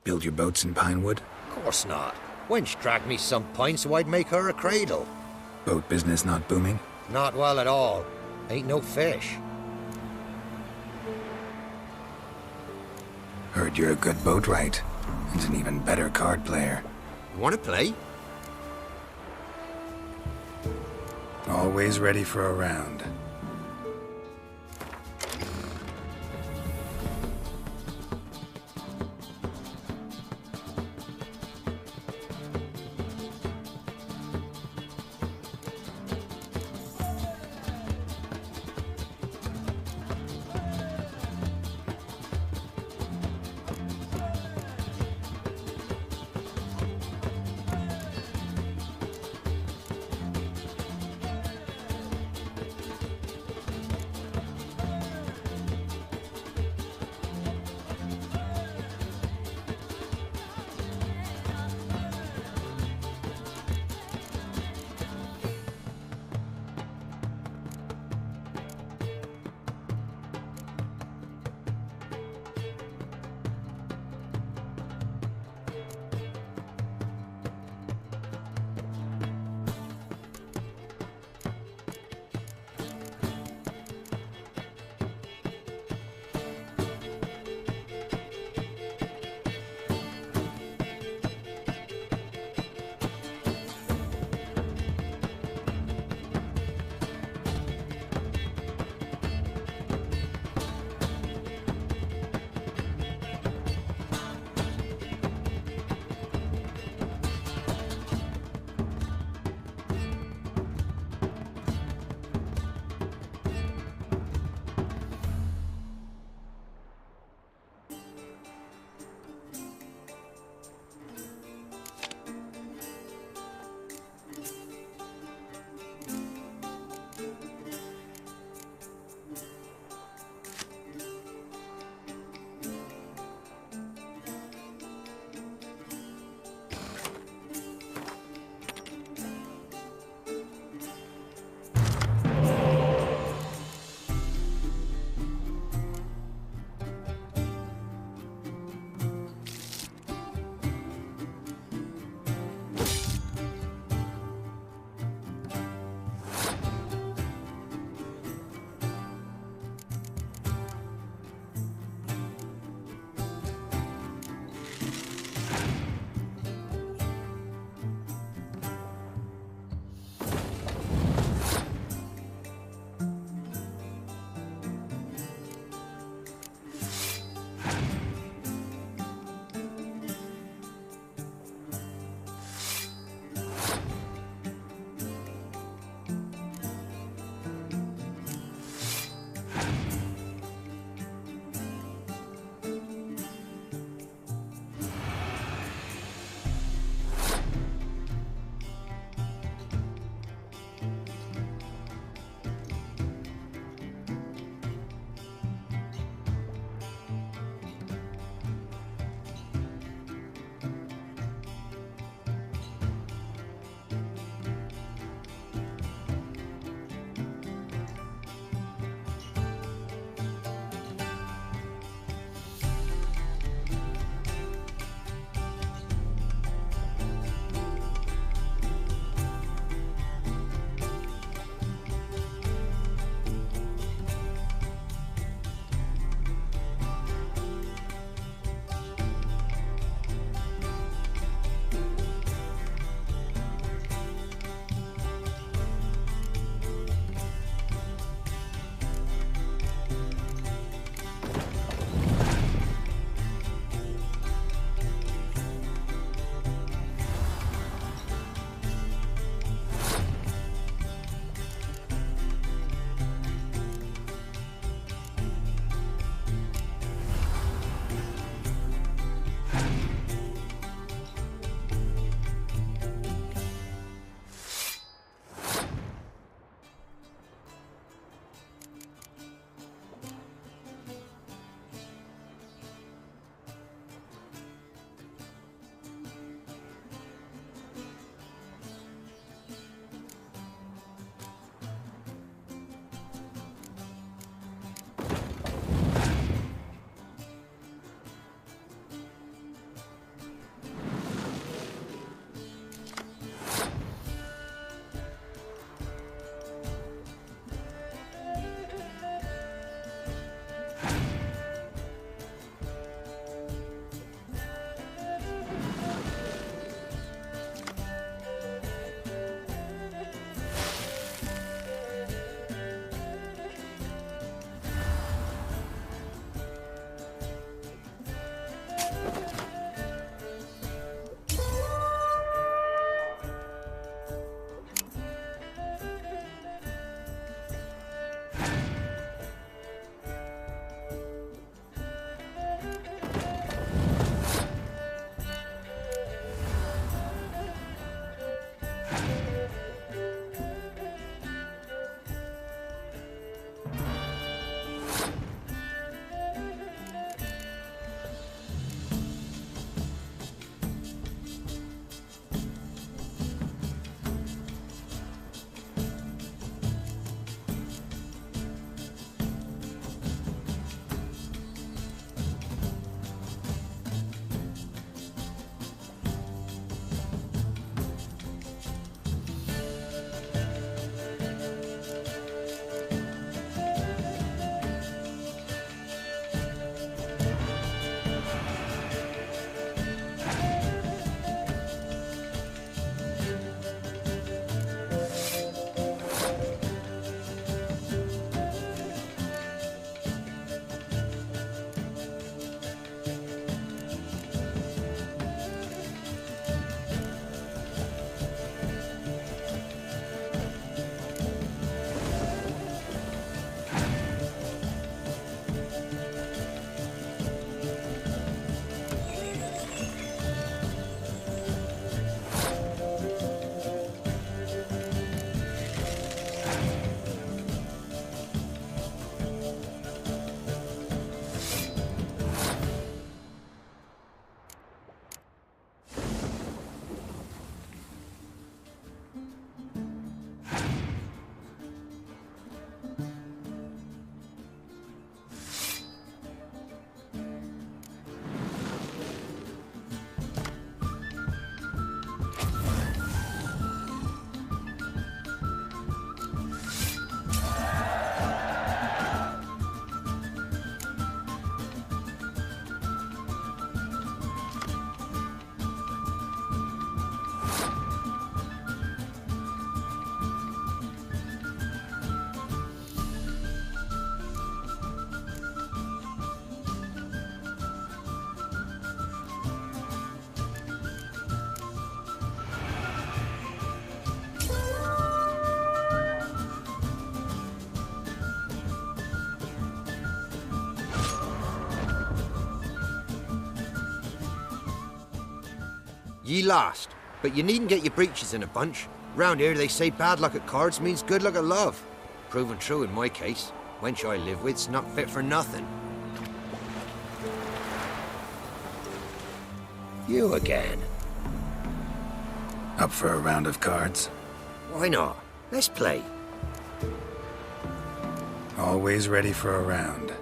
Build your boats in Pinewood? Course not. Wench dragged me some pine so I'd make her a cradle. Boat business not booming? Not well at all. Ain't no fish. Heard you're a good boatwright, and an even better card player. You wanna play? Always ready for a round. Ye lost, but you needn't get your breeches in a bunch. Round here they say bad luck at cards means good luck at love. Proven true in my case. Wench I live with's not fit for nothing. You again. Up for a round of cards? Why not? Let's play. Always ready for a round.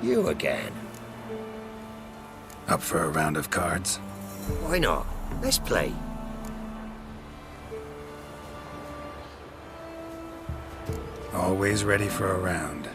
You again. Up for a round of cards? Why not? Let's play. Always ready for a round.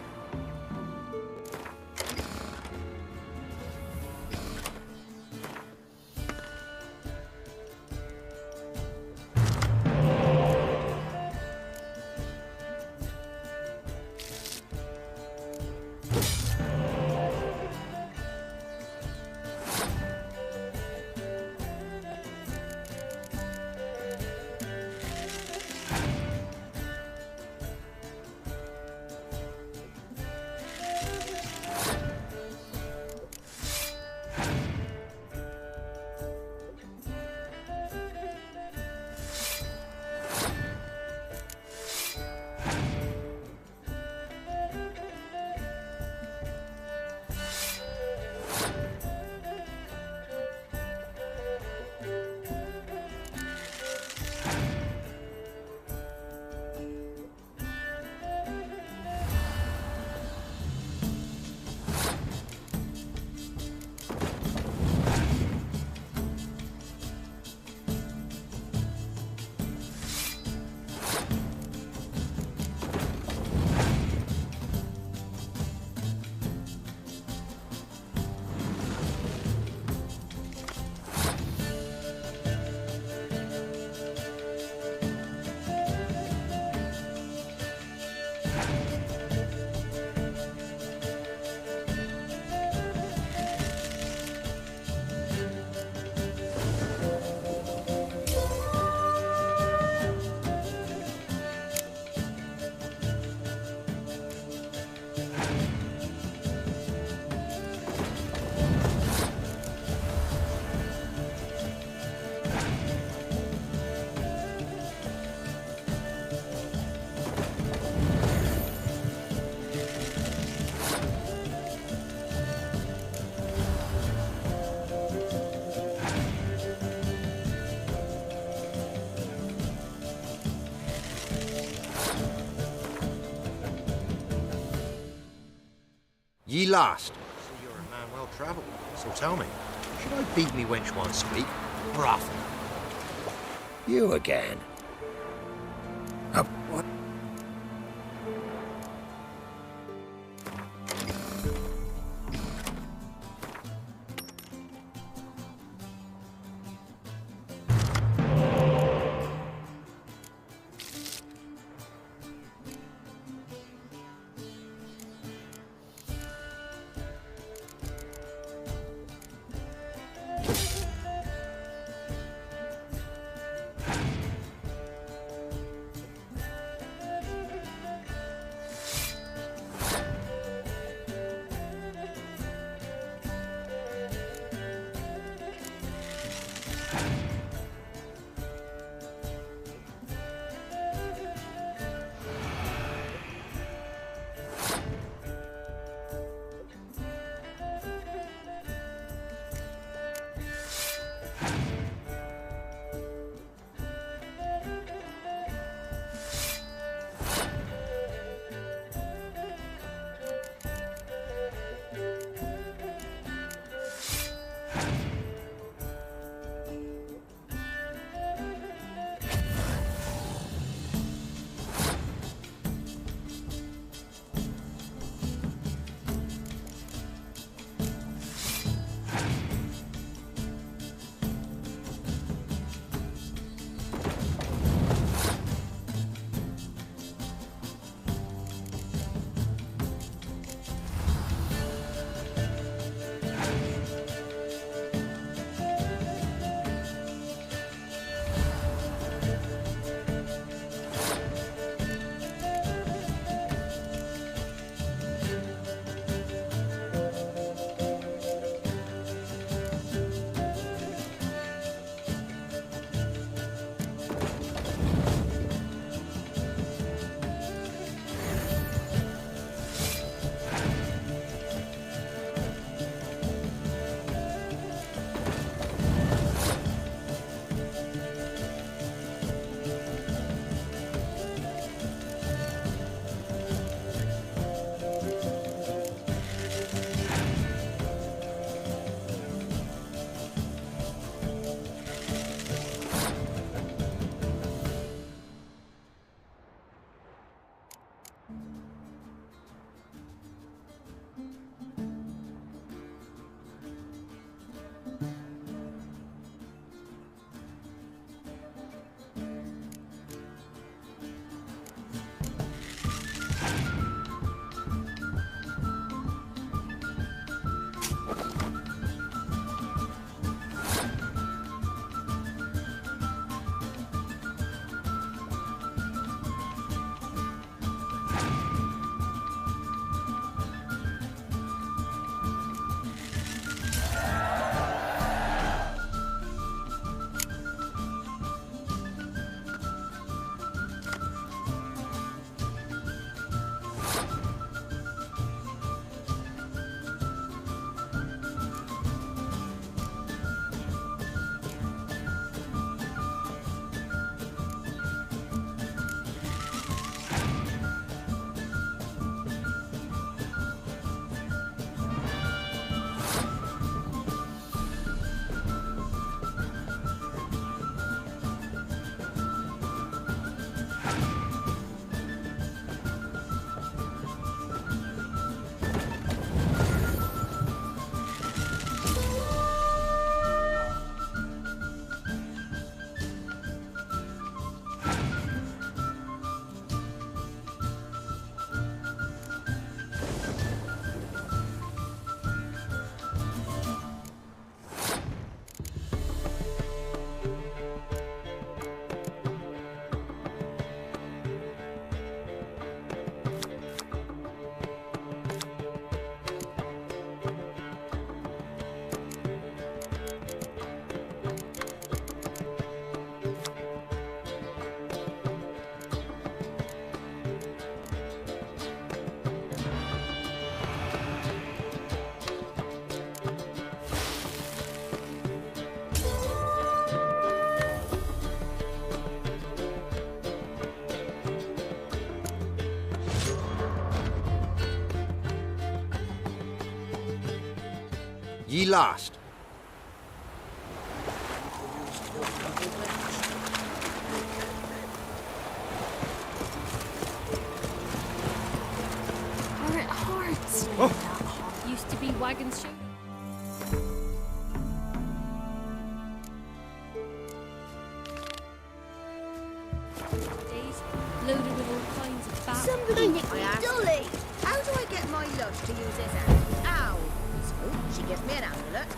Ye last. So you're a man well travelled. So tell me, should I beat me wench one speak, or often? You again. Up. What? Ye last. Or it hurts. Oh. Used to be wagons shoot. Days loaded with all kinds of bad. Somebody nicked me dolly. How do I get my lush to use this hand? Ow! So she gives me an amulet.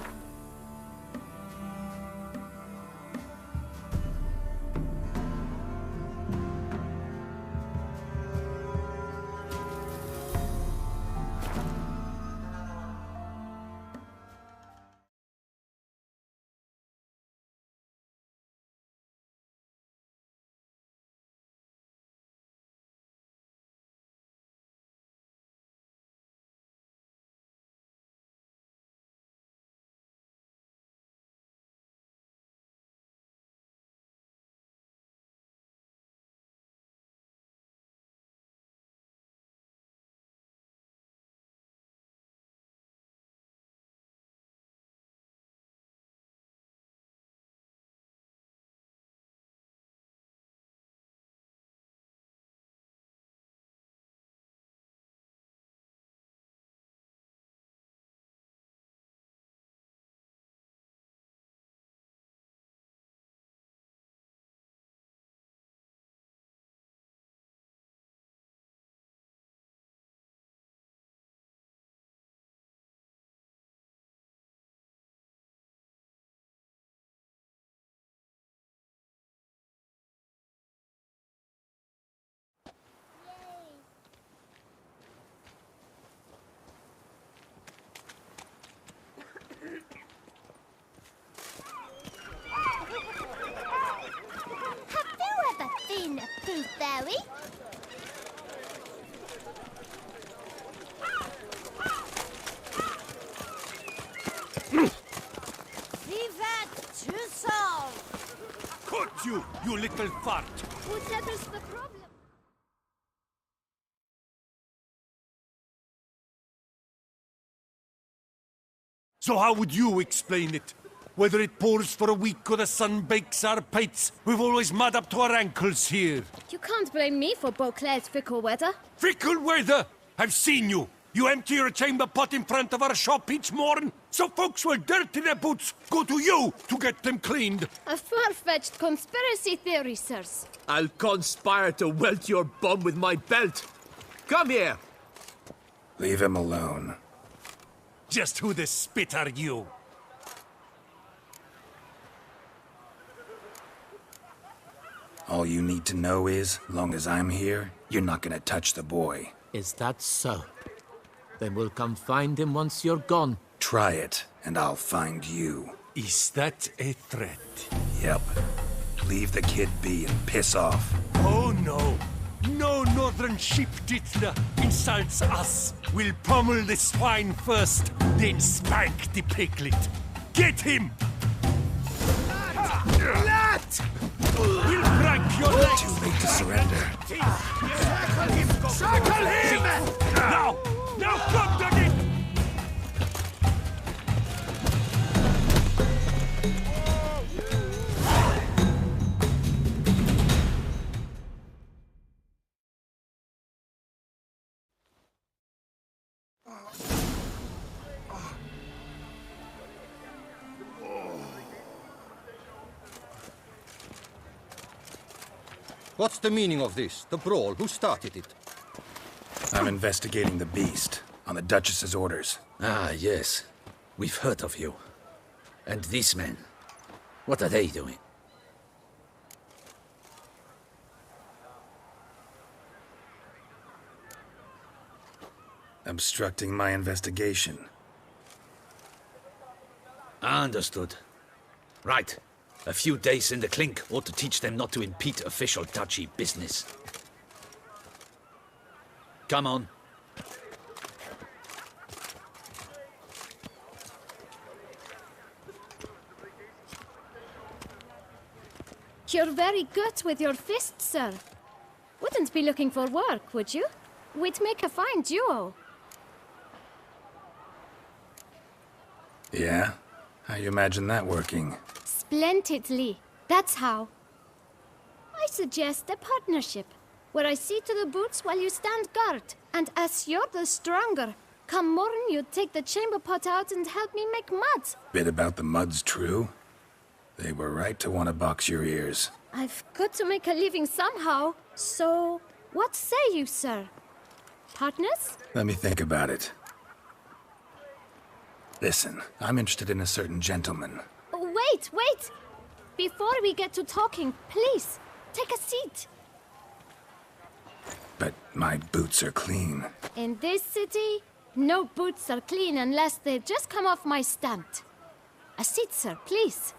Fairy? Vivat Tussauds! Cut you, you little fart! What settles the problem? So how would you explain it? Whether it pours for a week or the sun bakes our pates, we've always mud up to our ankles here. You can't blame me for Beauclair's fickle weather. Fickle weather! I've seen you. You empty your chamber pot in front of our shop each morn, so folks will dirty their boots, go to you to get them cleaned. A far-fetched conspiracy theory, sirs. I'll conspire to welt your bum with my belt. Come here. Leave him alone. Just who the spit are you? All you need to know is, long as I'm here, you're not gonna touch the boy. Is that so? Then we'll come find him once you're gone. Try it, and I'll find you. Is that a threat? Yep. Leave the kid be and piss off. Oh no. No northern sheep titler insults us. We'll pummel the swine first, then spank the piglet. Get him! Let! We'll crack your legs! Too late to surrender. Shackle him! Now! Now come to it! What's the meaning of this? The brawl? Who started it? I'm investigating the beast, on the Duchess's orders. Ah, yes. We've heard of you. And these men, what are they doing? Obstructing my investigation. Understood. Right. A few days in the clink ought to teach them not to impede official duchy business. Come on. You're very good with your fists, sir. Wouldn't be looking for work, would you? We'd make a fine duo. Yeah? How you imagine that working? Splendidly. That's how. I suggest a partnership, where I see to the boots while you stand guard. And as you're the stronger, come morn you take the chamber pot out and help me make mud. Bit about the mud's true? They were right to want to box your ears. I've got to make a living somehow, so what say you, sir? Partners? Let me think about it. Listen, I'm interested in a certain gentleman. Wait! Before we get to talking, please, take a seat. But my boots are clean. In this city, no boots are clean unless they've just come off my stamp. A seat, sir, please.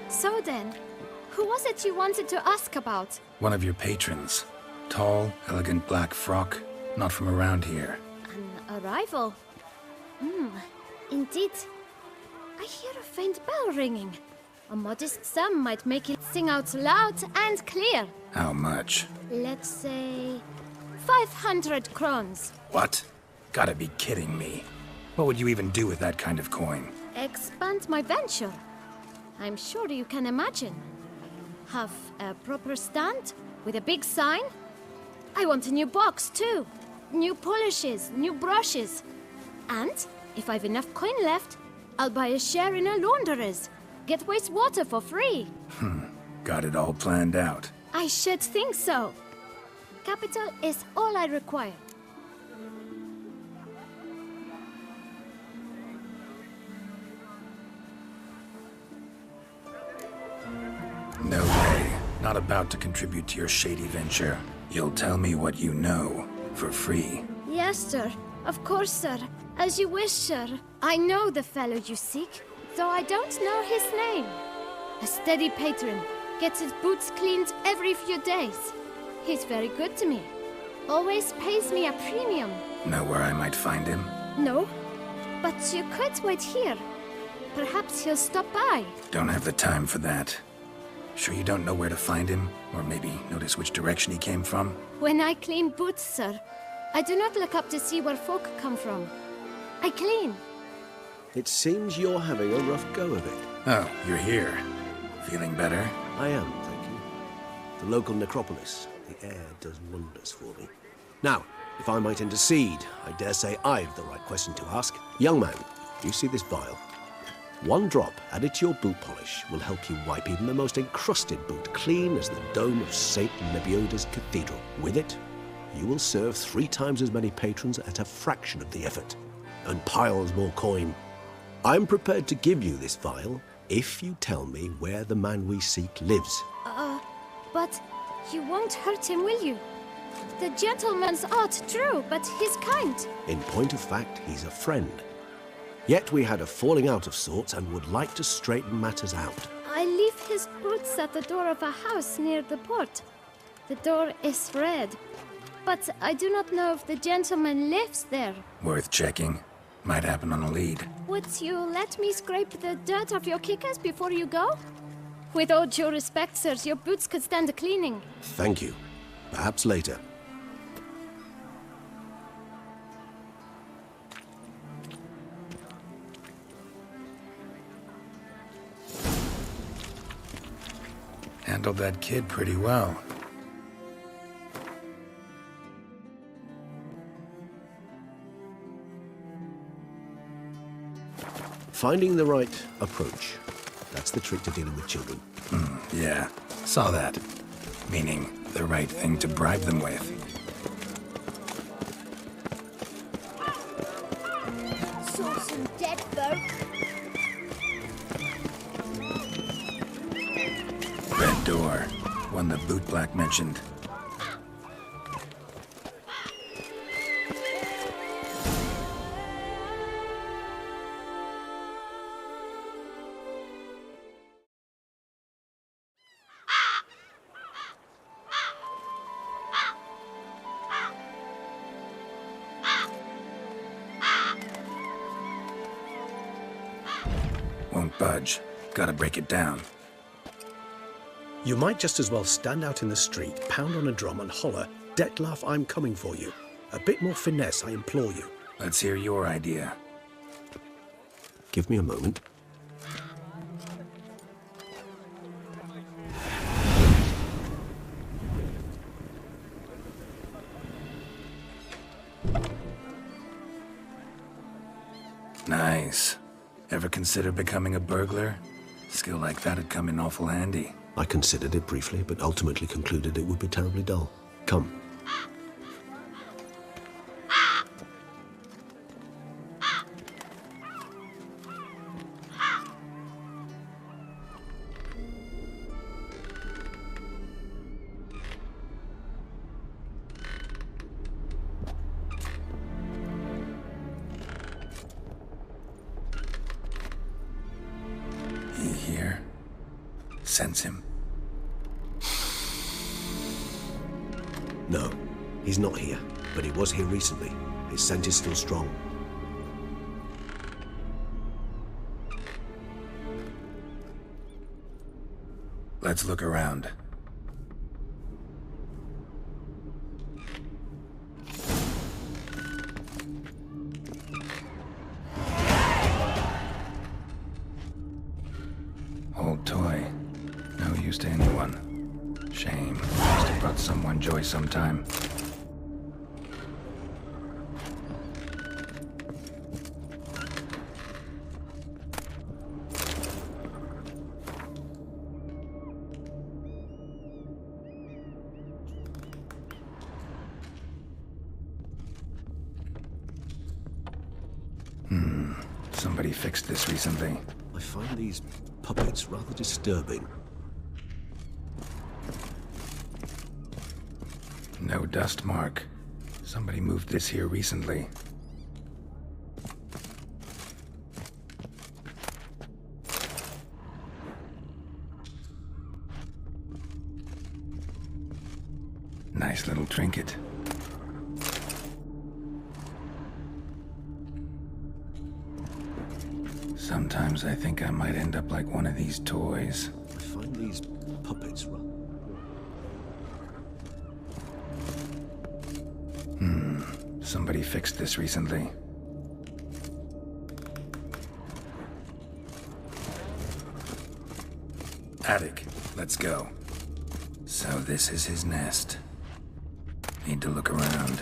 So then, who was it you wanted to ask about? One of your patrons. Tall, elegant black frock. Not from around here. An arrival? Indeed. I hear a faint bell ringing. A modest sum might make it sing out loud and clear. How much? Let's say 500 crowns. What? Gotta be kidding me. What would you even do with that kind of coin? Expand my venture. I'm sure you can imagine. Have a proper stand with a big sign. I want a new box too. New polishes, new brushes. And if I've enough coin left, I'll buy a share in a launderer's. Get wastewater for free. Got it all planned out. I should think so. Capital is all I require. No way. Not about to contribute to your shady venture. You'll tell me what you know, for free. Yes, sir. Of course, sir. As you wish, sir. I know the fellow you seek, though I don't know his name. A steady patron. Gets his boots cleaned every few days. He's very good to me. Always pays me a premium. Know where I might find him? No, but you could wait here. Perhaps he'll stop by. Don't have the time for that. Sure you don't know where to find him? Or maybe notice which direction he came from? When I clean boots, sir, I do not look up to see where folk come from. I clean. It seems you're having a rough go of it. Oh, you're here. Feeling better? I am, thank you. The local necropolis. The air does wonders for me. Now, if I might intercede, I dare say I've the right question to ask. Young man, do you see this vial? One drop added to your boot polish will help you wipe even the most encrusted boot clean as the dome of St. Lebioda's cathedral. With it, you will serve 3 times as many patrons at a fraction of the effort, and piles more coin. I'm prepared to give you this vial if you tell me where the man we seek lives. But you won't hurt him, will you? The gentleman's odd, true, but he's kind. In point of fact, he's a friend. Yet we had a falling out of sorts and would like to straighten matters out. I leave his boots at the door of a house near the port. The door is red, but I do not know if the gentleman lives there. Worth checking. Might happen on a lead. Would you let me scrape the dirt off your kickers before you go? With all due respect, sirs, your boots could stand a cleaning. Thank you. Perhaps later. Handled that kid pretty well. Finding the right approach. That's the trick to dealing with children. Yeah, saw that. Meaning, the right thing to bribe them with. Saw some dead folk. Red door. One the boot black mentioned. Won't budge. Gotta break it down. You might just as well stand out in the street, pound on a drum and holler, "Detlef, I'm coming for you." A bit more finesse, I implore you. Let's hear your idea. Give me a moment. Nice. Ever consider becoming a burglar? Skill like that'd come in awful handy. I considered it briefly, but ultimately concluded it would be terribly dull. Come. He here? Sense him? No, he's not here, but he was here recently. His scent is still strong. Let's look around. Old toy. No use to anyone. Shame. Must have brought someone joy sometime. Somebody fixed this recently. I find these puppets rather disturbing. No dust mark. Somebody moved this here recently. Nice little trinket. Sometimes I think I might end up like one of these toys. I find these puppets Somebody fixed this recently. Attic, let's go. So this is his nest. Need to look around.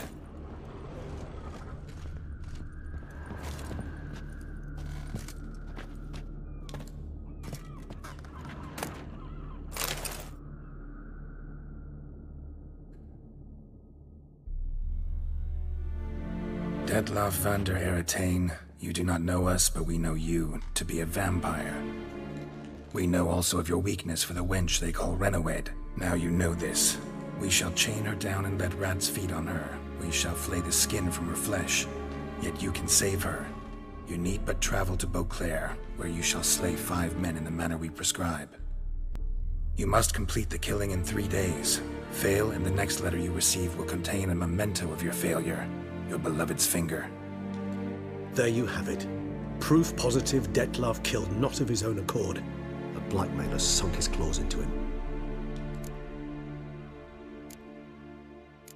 Detlav van der Eretain, you do not know us, but we know you to be a vampire. We know also of your weakness for the wench they call Renowed. Now you know this. We shall chain her down and let rats feed on her. We shall flay the skin from her flesh. Yet you can save her. You need but travel to Beauclair, where you shall slay 5 men in the manner we prescribe. You must complete the killing in 3 days. Fail, and the next letter you receive will contain a memento of your failure. Your beloved's finger. There you have it. Proof positive Detlav killed not of his own accord. A blackmailer sunk his claws into him.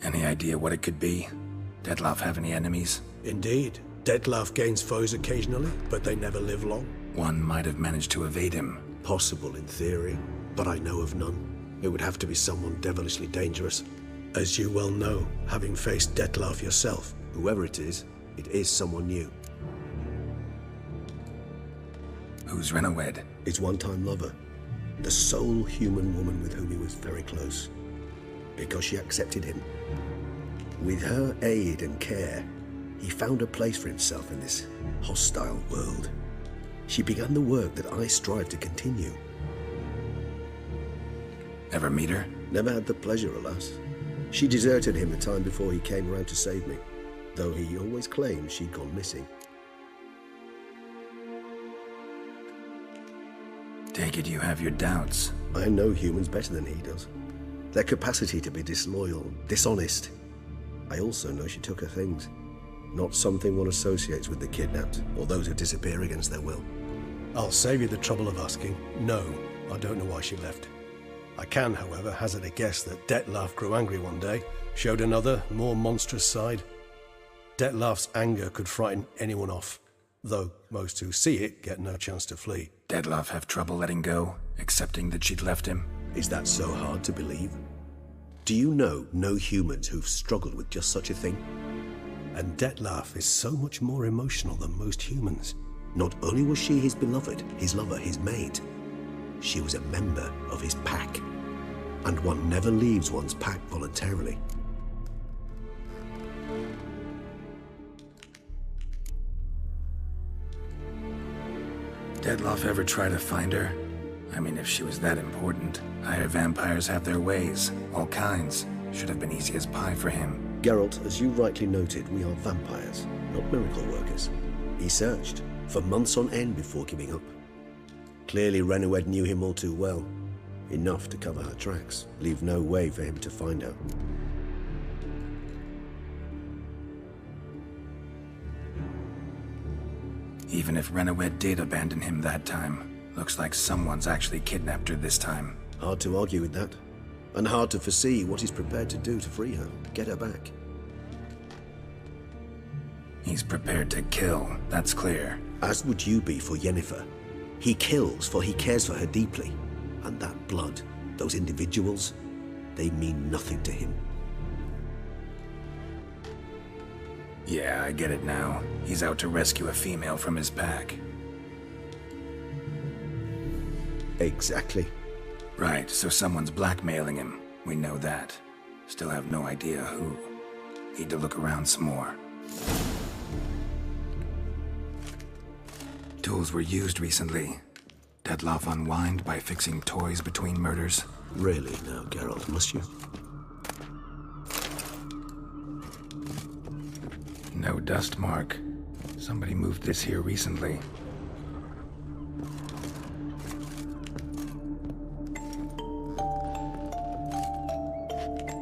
Any idea what it could be? Detlav have any enemies? Indeed. Detlav gains foes occasionally, but they never live long. One might have managed to evade him. Possible in theory, but I know of none. It would have to be someone devilishly dangerous. As you well know, having faced Detlav yourself. Whoever it is someone new. Who's Renowed? His one-time lover. The sole human woman with whom he was very close. Because she accepted him. With her aid and care, he found a place for himself in this hostile world. She began the work that I strive to continue. Ever meet her? Never had the pleasure, alas. She deserted him the time before he came around to save me, though he always claimed she'd gone missing. Take it you have your doubts. I know humans better than he does. Their capacity to be disloyal, dishonest. I also know she took her things. Not something one associates with the kidnapped, or those who disappear against their will. I'll save you the trouble of asking. No, I don't know why she left. I can, however, hazard a guess that Detlav grew angry one day, showed another, more monstrous side. Detlav's anger could frighten anyone off, though most who see it get no chance to flee. Detlav have trouble letting go, accepting that she'd left him? Is that so hard to believe? Do you know no humans who've struggled with just such a thing? And Detlav is so much more emotional than most humans. Not only was she his beloved, his lover, his mate, she was a member of his pack. And one never leaves one's pack voluntarily. Detlav ever try to find her? I mean, if she was that important. Higher vampires have their ways, all kinds. Should have been easy as pie for him. Geralt, as you rightly noted, we are vampires, not miracle workers. He searched for months on end before giving up. Clearly Renowed knew him all too well. Enough to cover her tracks, leave no way for him to find her. Even if Renowed did abandon him that time, looks like someone's actually kidnapped her this time. Hard to argue with that. And hard to foresee what he's prepared to do to free her, get her back. He's prepared to kill, that's clear. As would you be for Yennefer. He kills for he cares for her deeply. And that blood, those individuals, they mean nothing to him. Yeah, I get it now. He's out to rescue a female from his pack. Exactly. Right, so someone's blackmailing him. We know that. Still have no idea who. Need to look around some more. Tools were used recently. Detlav unwind by fixing toys between murders. Really now, Geralt, must you? No dust mark. Somebody moved this here recently.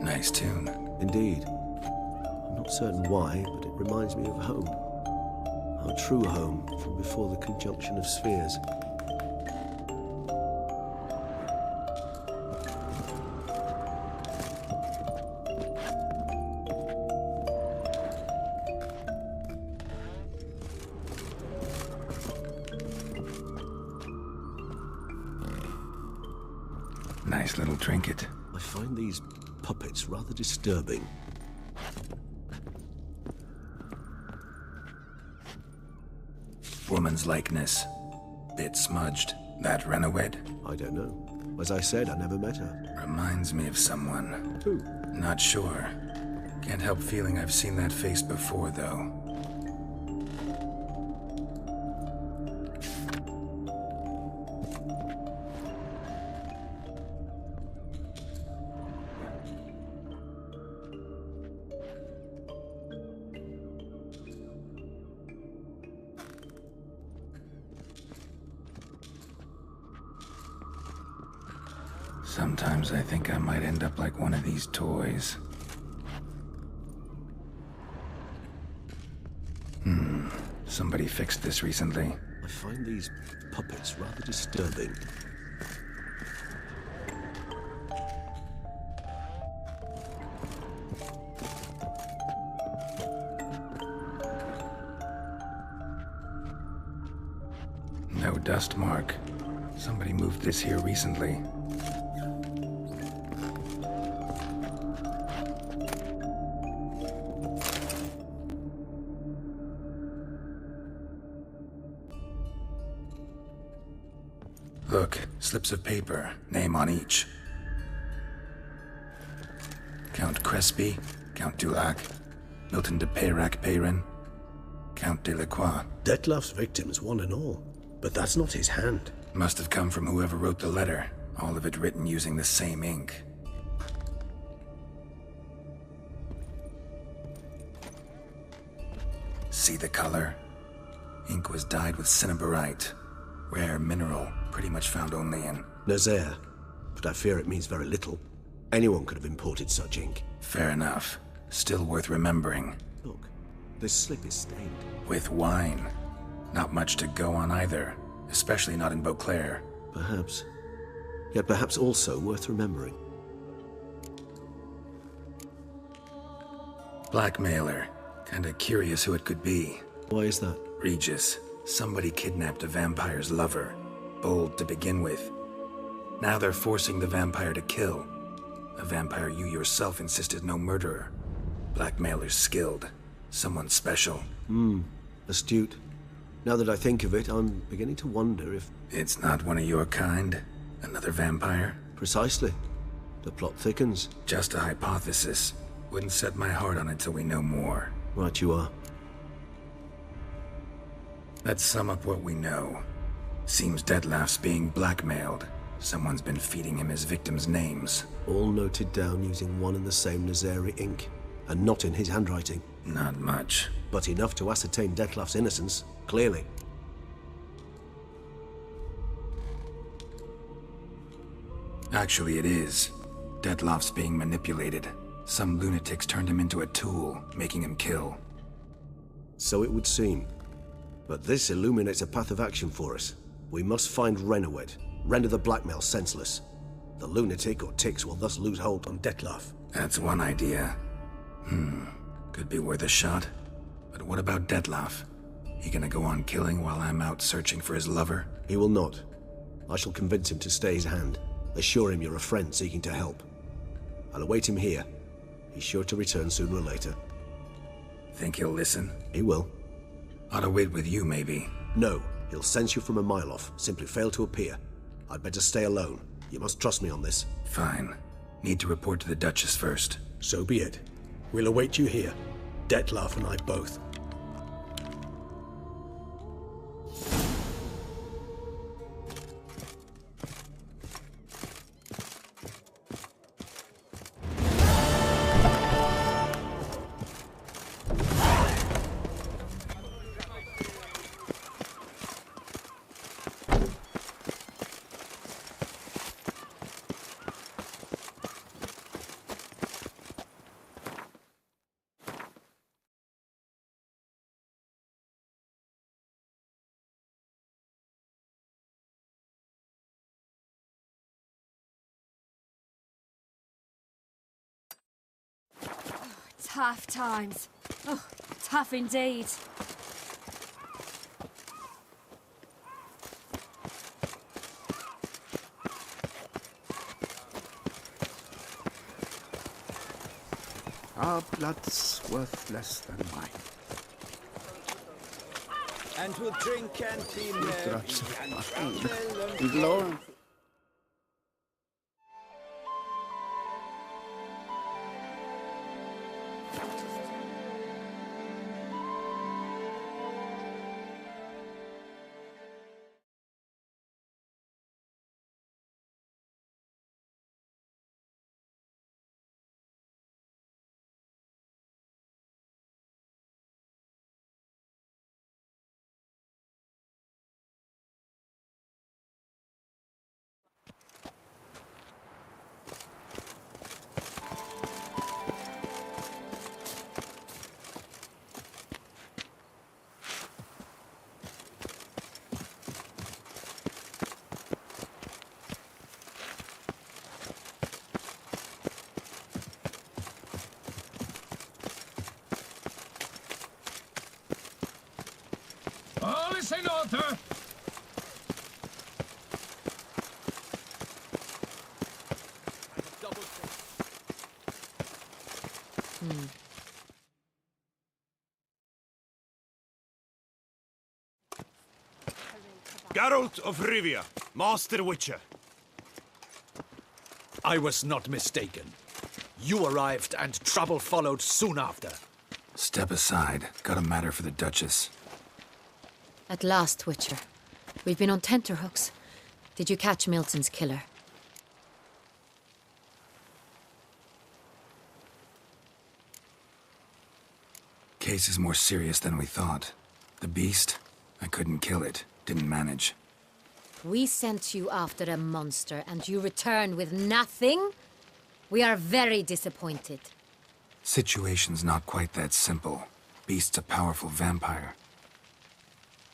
Nice tune. Indeed. I'm not certain why, but it reminds me of home. How Our true home from before the conjunction of spheres. Nice little trinket. I find these puppets rather disturbing. Woman's likeness. Bit smudged. That Renowed? I don't know. As I said, I never met her. Reminds me of someone. Who? Not sure. Can't help feeling I've seen that face before, though. Sometimes I think I might end up like one of these toys. Somebody fixed this recently. I find these puppets rather disturbing. No dust mark. Somebody moved this here recently. Look, slips of paper, name on each. Count Crespi, Count Dulac, Milton de Peyrac-Peyrin, Count Delacroix. Detlef's victims, one and all. But that's not his hand. Must have come from whoever wrote the letter, all of it written using the same ink. See the color? Ink was dyed with cinnabarite. Rare mineral, pretty much found only in... Nazaire. But I fear it means very little. Anyone could have imported such ink. Fair enough. Still worth remembering. Look, this slip is stained. With wine. Not much to go on either, especially not in Beauclair. Perhaps. Yet perhaps also worth remembering. Blackmailer. Kinda curious who it could be. Why is that? Regis. Somebody kidnapped a vampire's lover. Bold to begin with. Now they're forcing the vampire to kill. A vampire you yourself insisted no murderer. Blackmailer's skilled. Someone special. Astute. Now that I think of it, I'm beginning to wonder if... It's not one of your kind? Another vampire? Precisely. The plot thickens. Just a hypothesis. Wouldn't set my heart on it till we know more. Right you are. Let's sum up what we know. Seems Detlef's being blackmailed. Someone's been feeding him his victims' names. All noted down using one and the same Nazaire ink. And not in his handwriting. Not much. But enough to ascertain Detlef's innocence, clearly. Actually, it is. Detlef's being manipulated. Some lunatics turned him into a tool, making him kill. So it would seem. But this illuminates a path of action for us. We must find Renowed, render the blackmail senseless. The lunatic or ticks will thus lose hold on Detlef. That's one idea. Could be worth a shot. But what about Detlef? He gonna go on killing while I'm out searching for his lover? He will not. I shall convince him to stay his hand. Assure him you're a friend seeking to help. I'll await him here. He's sure to return sooner or later. Think he'll listen? He will. Ought to wait with you, maybe. No, he'll sense you from a mile off. Simply fail to appear. I'd better stay alone. You must trust me on this. Fine. Need to report to the Duchess first. So be it. We'll await you here. Detlef and I both. Tough times. Oh, tough indeed. Our blood's worth less than wine. And we'll drink and be merry and travel and Glory. All is in order. Geralt of Rivia, Master Witcher. I was not mistaken. You arrived and trouble followed soon after. Step aside. Got a matter for the Duchess. At last, Witcher. We've been on tenterhooks. Did you catch Milton's killer? Case is more serious than we thought. The beast? I couldn't kill it. Didn't manage. We sent you after a monster, and you return with nothing? We are very disappointed. Situation's not quite that simple. Beast's a powerful vampire.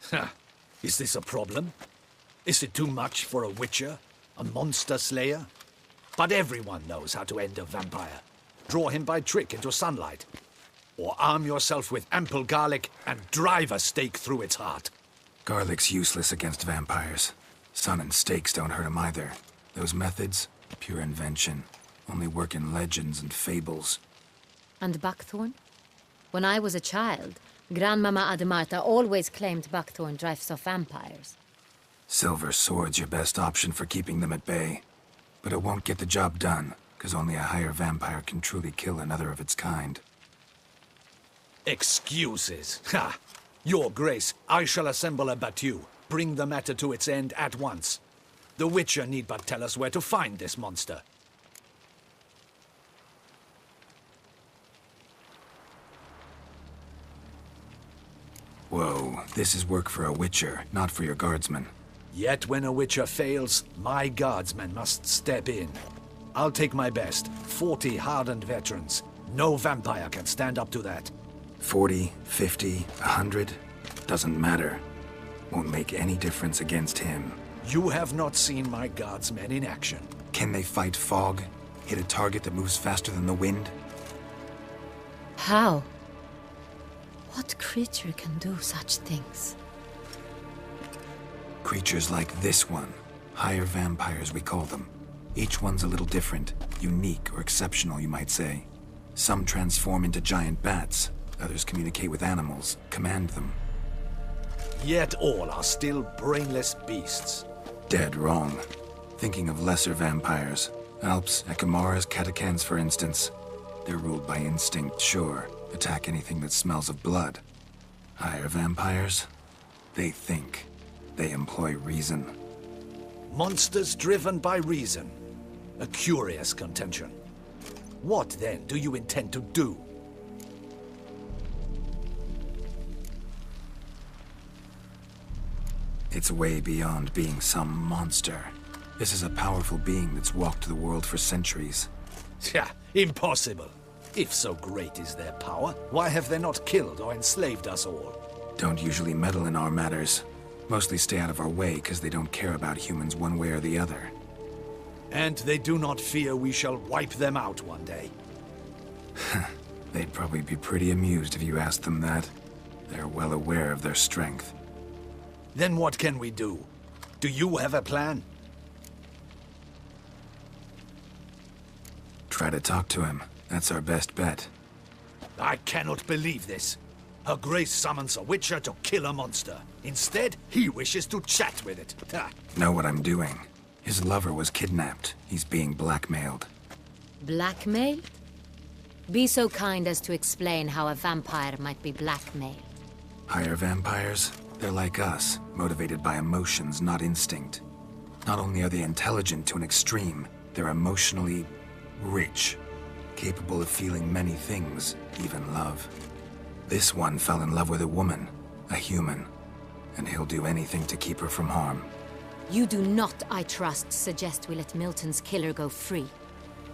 Ha! Is this a problem? Is it too much for a witcher? A monster slayer? But everyone knows how to end a vampire. Draw him by trick into sunlight. Or arm yourself with ample garlic and drive a stake through its heart. Garlic's useless against vampires. Sun and stakes don't hurt him either. Those methods, pure invention. Only work in legends and fables. And buckthorn? When I was a child, Grandmama Ademarta always claimed buckthorn drives off vampires. Silver sword's your best option for keeping them at bay. But it won't get the job done, because only a higher vampire can truly kill another of its kind. Excuses. Ha! Your Grace, I shall assemble a battue. Bring the matter to its end at once. The Witcher need but tell us where to find this monster. Whoa, this is work for a Witcher, not for your guardsmen. Yet when a Witcher fails, my guardsmen must step in. I'll take my best. 40 hardened veterans. No vampire can stand up to that. 40, 50, 100? Doesn't matter. Won't make any difference against him. You have not seen my guardsmen in action. Can they fight fog? Hit a target that moves faster than the wind? How? What creature can do such things? Creatures like this one. Higher vampires, we call them. Each one's a little different. Unique or exceptional, you might say. Some transform into giant bats. Others communicate with animals, command them. Yet all are still brainless beasts. Dead wrong. Thinking of lesser vampires. Alps, Ekamaras, Catacans, for instance. They're ruled by instinct, sure. Attack anything that smells of blood. Higher vampires? They think. They employ reason. Monsters driven by reason. A curious contention. What, then, do you intend to do? It's way beyond being some monster. This is a powerful being that's walked the world for centuries. Yeah, impossible. If so great is their power, why have they not killed or enslaved us all? Don't usually meddle in our matters. Mostly stay out of our way because they don't care about humans one way or the other. And they do not fear we shall wipe them out one day. They'd probably be pretty amused if you asked them that. They're well aware of their strength. Then what can we do? Do you have a plan? Try to talk to him. That's our best bet. I cannot believe this. Her Grace summons a Witcher to kill a monster. Instead, he wishes to chat with it. Ha. Know what I'm doing. His lover was kidnapped. He's being blackmailed. Blackmailed? Be so kind as to explain how a vampire might be blackmailed. Higher vampires? They're like us, motivated by emotions, not instinct. Not only are they intelligent to an extreme, they're emotionally rich, capable of feeling many things, even love. This one fell in love with a woman, a human, and he'll do anything to keep her from harm. You do not, I trust, suggest we let Milton's killer go free.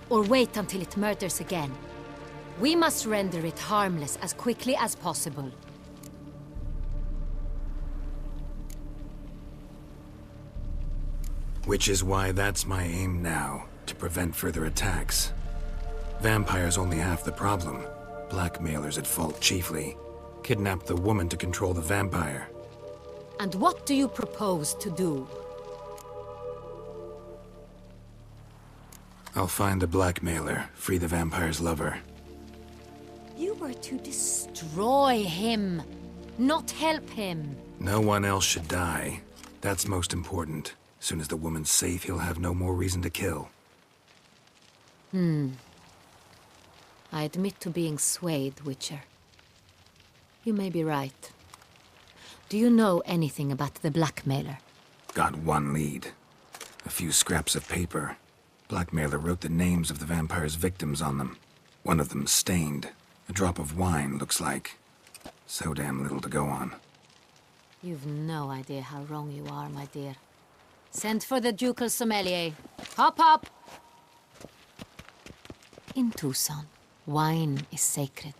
Or wait until it murders again. We must render it harmless as quickly as possible. Which is why that's my aim now, to prevent further attacks. Vampires only half the problem. Blackmailers at fault chiefly. Kidnap the woman to control the vampire. And what do you propose to do? I'll find the blackmailer, free the vampire's lover. You were to destroy him, not help him. No one else should die. That's most important. As soon as the woman's safe, he'll have no more reason to kill. I admit to being swayed, Witcher. You may be right. Do you know anything about the blackmailer? Got one lead. A few scraps of paper. Blackmailer wrote the names of the vampire's victims on them. One of them stained. A drop of wine, looks like. So damn little to go on. You've no idea how wrong you are, my dear. Send for the ducal sommelier. Hop, hop! In Tucson, wine is sacred.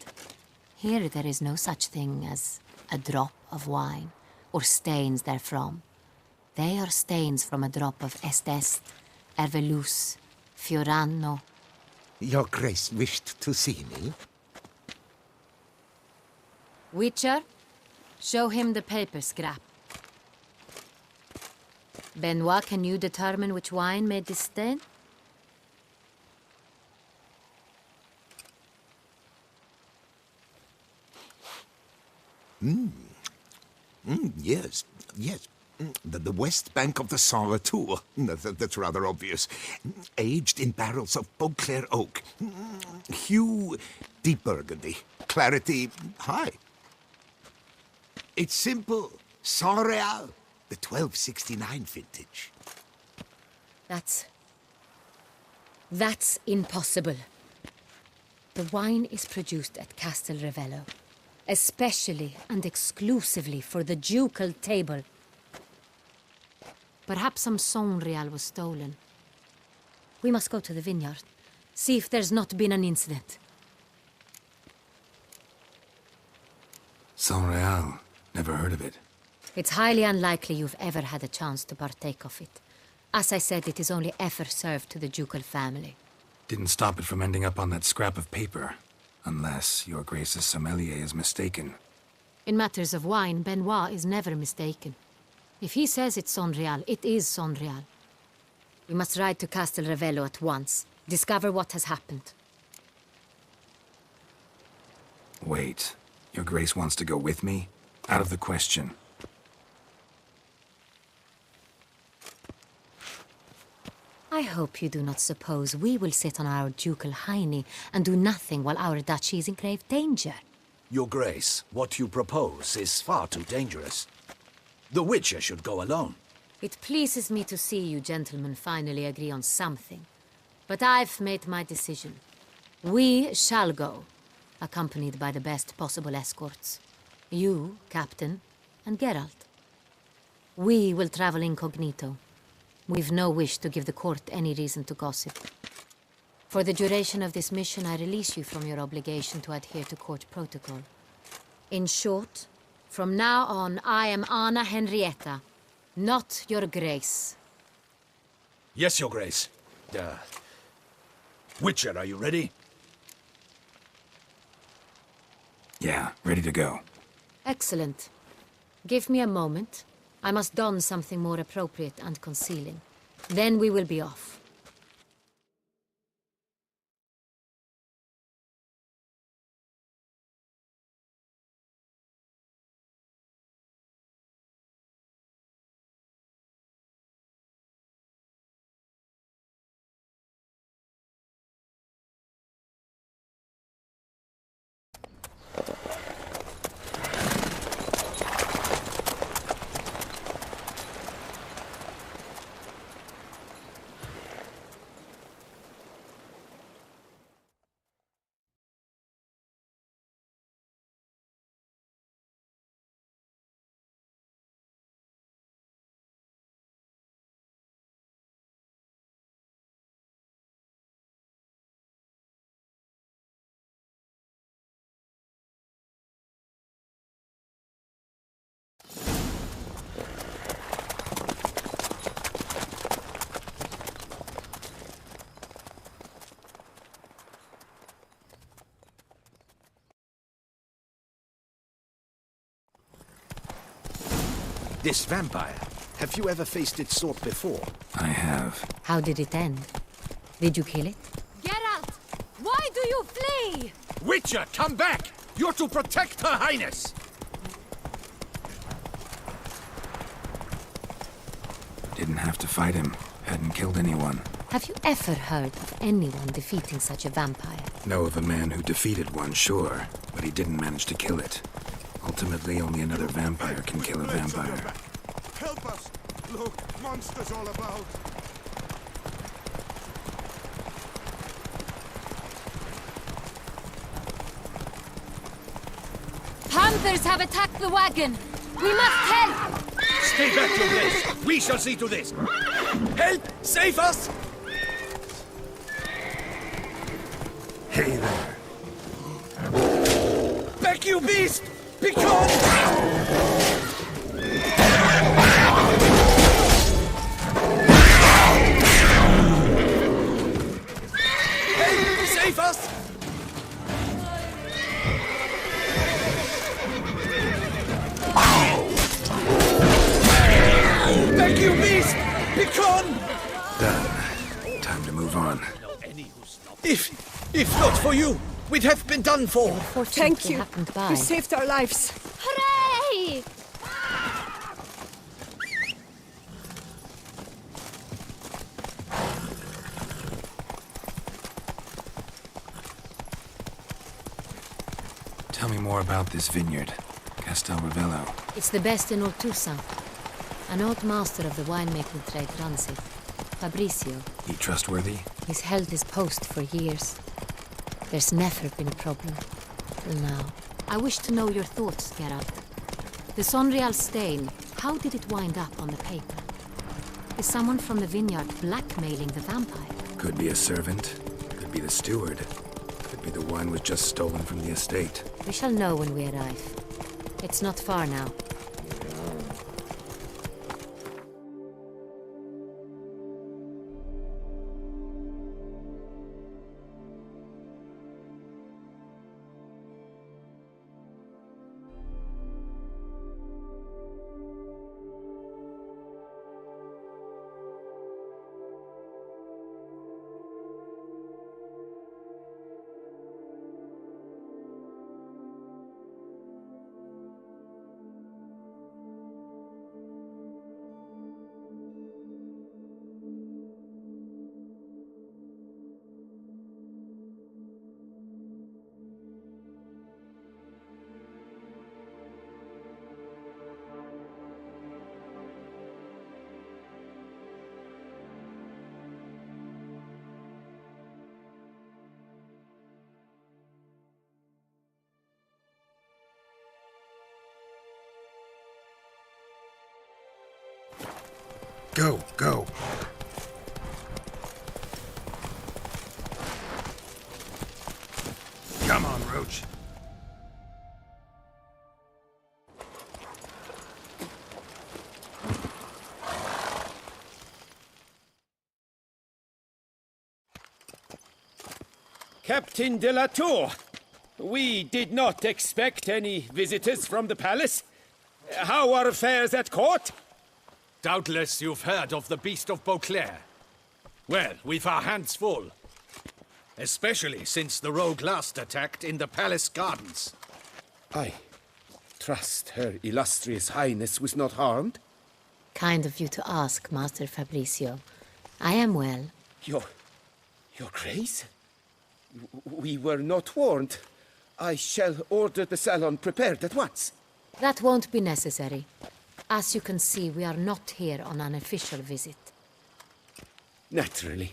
Here there is no such thing as a drop of wine, or stains therefrom. They are stains from a drop of Est, Ervelus, Fiorano. Your Grace wished to see me? Witcher, show him the paper scrap. Benoit, can you determine which wine made this stain? Yes. The west bank of the Saint Tour. That's rather obvious. Aged in barrels of Beauclair oak. Hue, deep burgundy. Clarity, high. It's simple. Saint Real, the 1269 vintage. That's impossible. The wine is produced at Castel Ravello, especially and exclusively for the ducal table. Perhaps some Saint Real was stolen. We must go to the vineyard, see if there's not been an incident. Saint Real. Never heard of it. It's highly unlikely you've ever had a chance to partake of it. As I said, it is only ever served to the ducal family. Didn't stop it from ending up on that scrap of paper. Unless your Grace's sommelier is mistaken. In matters of wine, Benoit is never mistaken. If he says it's Saint Real, it is Saint Real. We must ride to Castel Ravello at once. Discover what has happened. Wait. Your Grace wants to go with me? Out of the question. I hope you do not suppose we will sit on our ducal hiney and do nothing while our duchy is in grave danger. Your Grace, what you propose is far too dangerous. The Witcher should go alone. It pleases me to see you gentlemen finally agree on something. But I've made my decision. We shall go, accompanied by the best possible escorts. You, Captain, and Geralt. We will travel incognito. We've no wish to give the court any reason to gossip. For the duration of this mission, I release you from your obligation to adhere to court protocol. In short, from now on, I am Anna Henrietta, not your Grace. Yes, Your Grace. Witcher, are you ready? Yeah, ready to go. Excellent. Give me a moment. I must don something more appropriate and concealing. Then we will be off. This vampire, have you ever faced its sort before? I have. How did it end? Did you kill it? Geralt! Why do you flee? Witcher, come back! You're to protect Her Highness! Didn't have to fight him. Hadn't killed anyone. Have you ever heard of anyone defeating such a vampire? Know of a man who defeated one, sure, but he didn't manage to kill it. Ultimately, only another vampire can kill a vampire. Help us! Look, monsters all about! Panthers have attacked the wagon! We must help! Stay back, you guys! We shall see to this! Help! Save us! Hey there. Back, you beast! Begone! Help! Save us! Back, you beast! Begone! Done. Time to move on. If not for you, we'd have been done for. Thank you. By. You saved our lives. Hooray! Tell me more about this vineyard. Castel Ravello. It's the best in Ortusa. An old master of the winemaking trade runs it. Fabrizio. He trustworthy? He's held his post for years. There's never been a problem. Till now. I wish to know your thoughts, Geralt. The Sonreal stain, how did it wind up on the paper? Is someone from the vineyard blackmailing the vampire? Could be a servant. Could be the steward. Could be the wine was just stolen from the estate. We shall know when we arrive. It's not far now. Go, go. Come on, Roach. Captain de la Tour! We did not expect any visitors from the palace. How are affairs at court? Doubtless you've heard of the Beast of Beauclair. Well, we've our hands full. Especially since the rogue last attacked in the palace gardens. I trust Her Illustrious Highness was not harmed? Kind of you to ask, Master Fabricio. I am well. Your Grace? We were not warned. I shall order the salon prepared at once. That won't be necessary. As you can see, we are not here on an official visit. Naturally.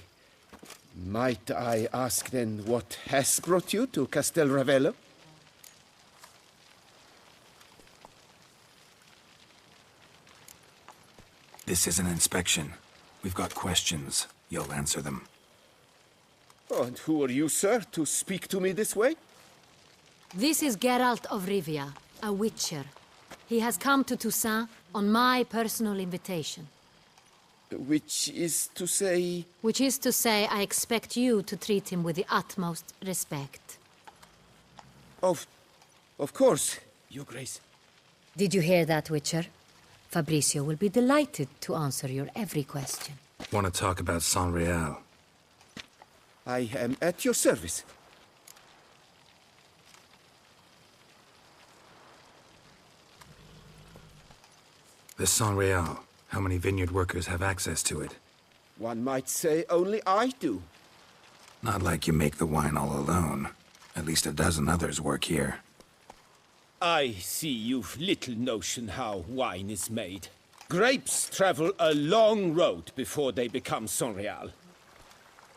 Might I ask then what has brought you to Castel Ravello? This is an inspection. We've got questions. You'll answer them. Oh, and who are you, sir, to speak to me this way? This is Geralt of Rivia, a witcher. He has come to Toussaint on my personal invitation. Which is to say... Which is to say, I expect you to treat him with the utmost respect. Of course, Your Grace. Did you hear that, Witcher? Fabricio will be delighted to answer your every question. Want to talk about San Real? I am at your service. The San Real. How many vineyard workers have access to it? One might say only I do. Not like you make the wine all alone. At least a dozen others work here. I see you've little notion how wine is made. Grapes travel a long road before they become Sonreal.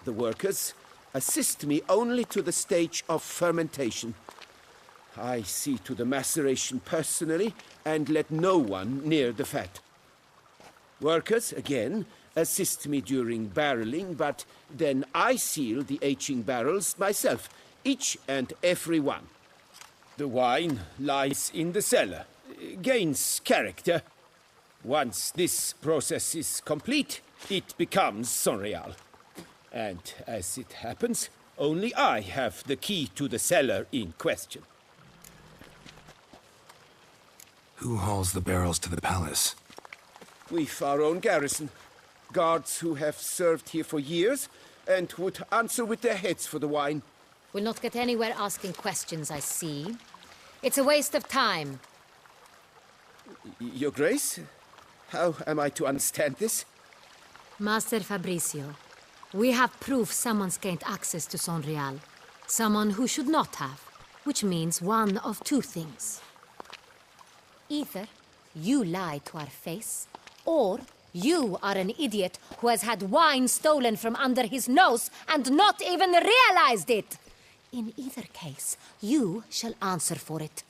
The workers assist me only to the stage of fermentation. I see to the maceration personally and let no one near the fat. Workers, again, assist me during barreling, but then I seal the aging barrels myself, each and every one. The wine lies in the cellar, gains character. Once this process is complete, it becomes Sonreal. And as it happens, only I have the key to the cellar in question. Who hauls the barrels to the palace? We've our own garrison. Guards who have served here for years and would answer with their heads for the wine. We'll not get anywhere asking questions, I see. It's a waste of time. Your Grace? How am I to understand this? Master Fabricio, we have proof someone's gained access to Sonreal. Someone who should not have. Which means one of two things. Either you lie to our face, or you are an idiot who has had wine stolen from under his nose and not even realized it. In either case, you shall answer for it.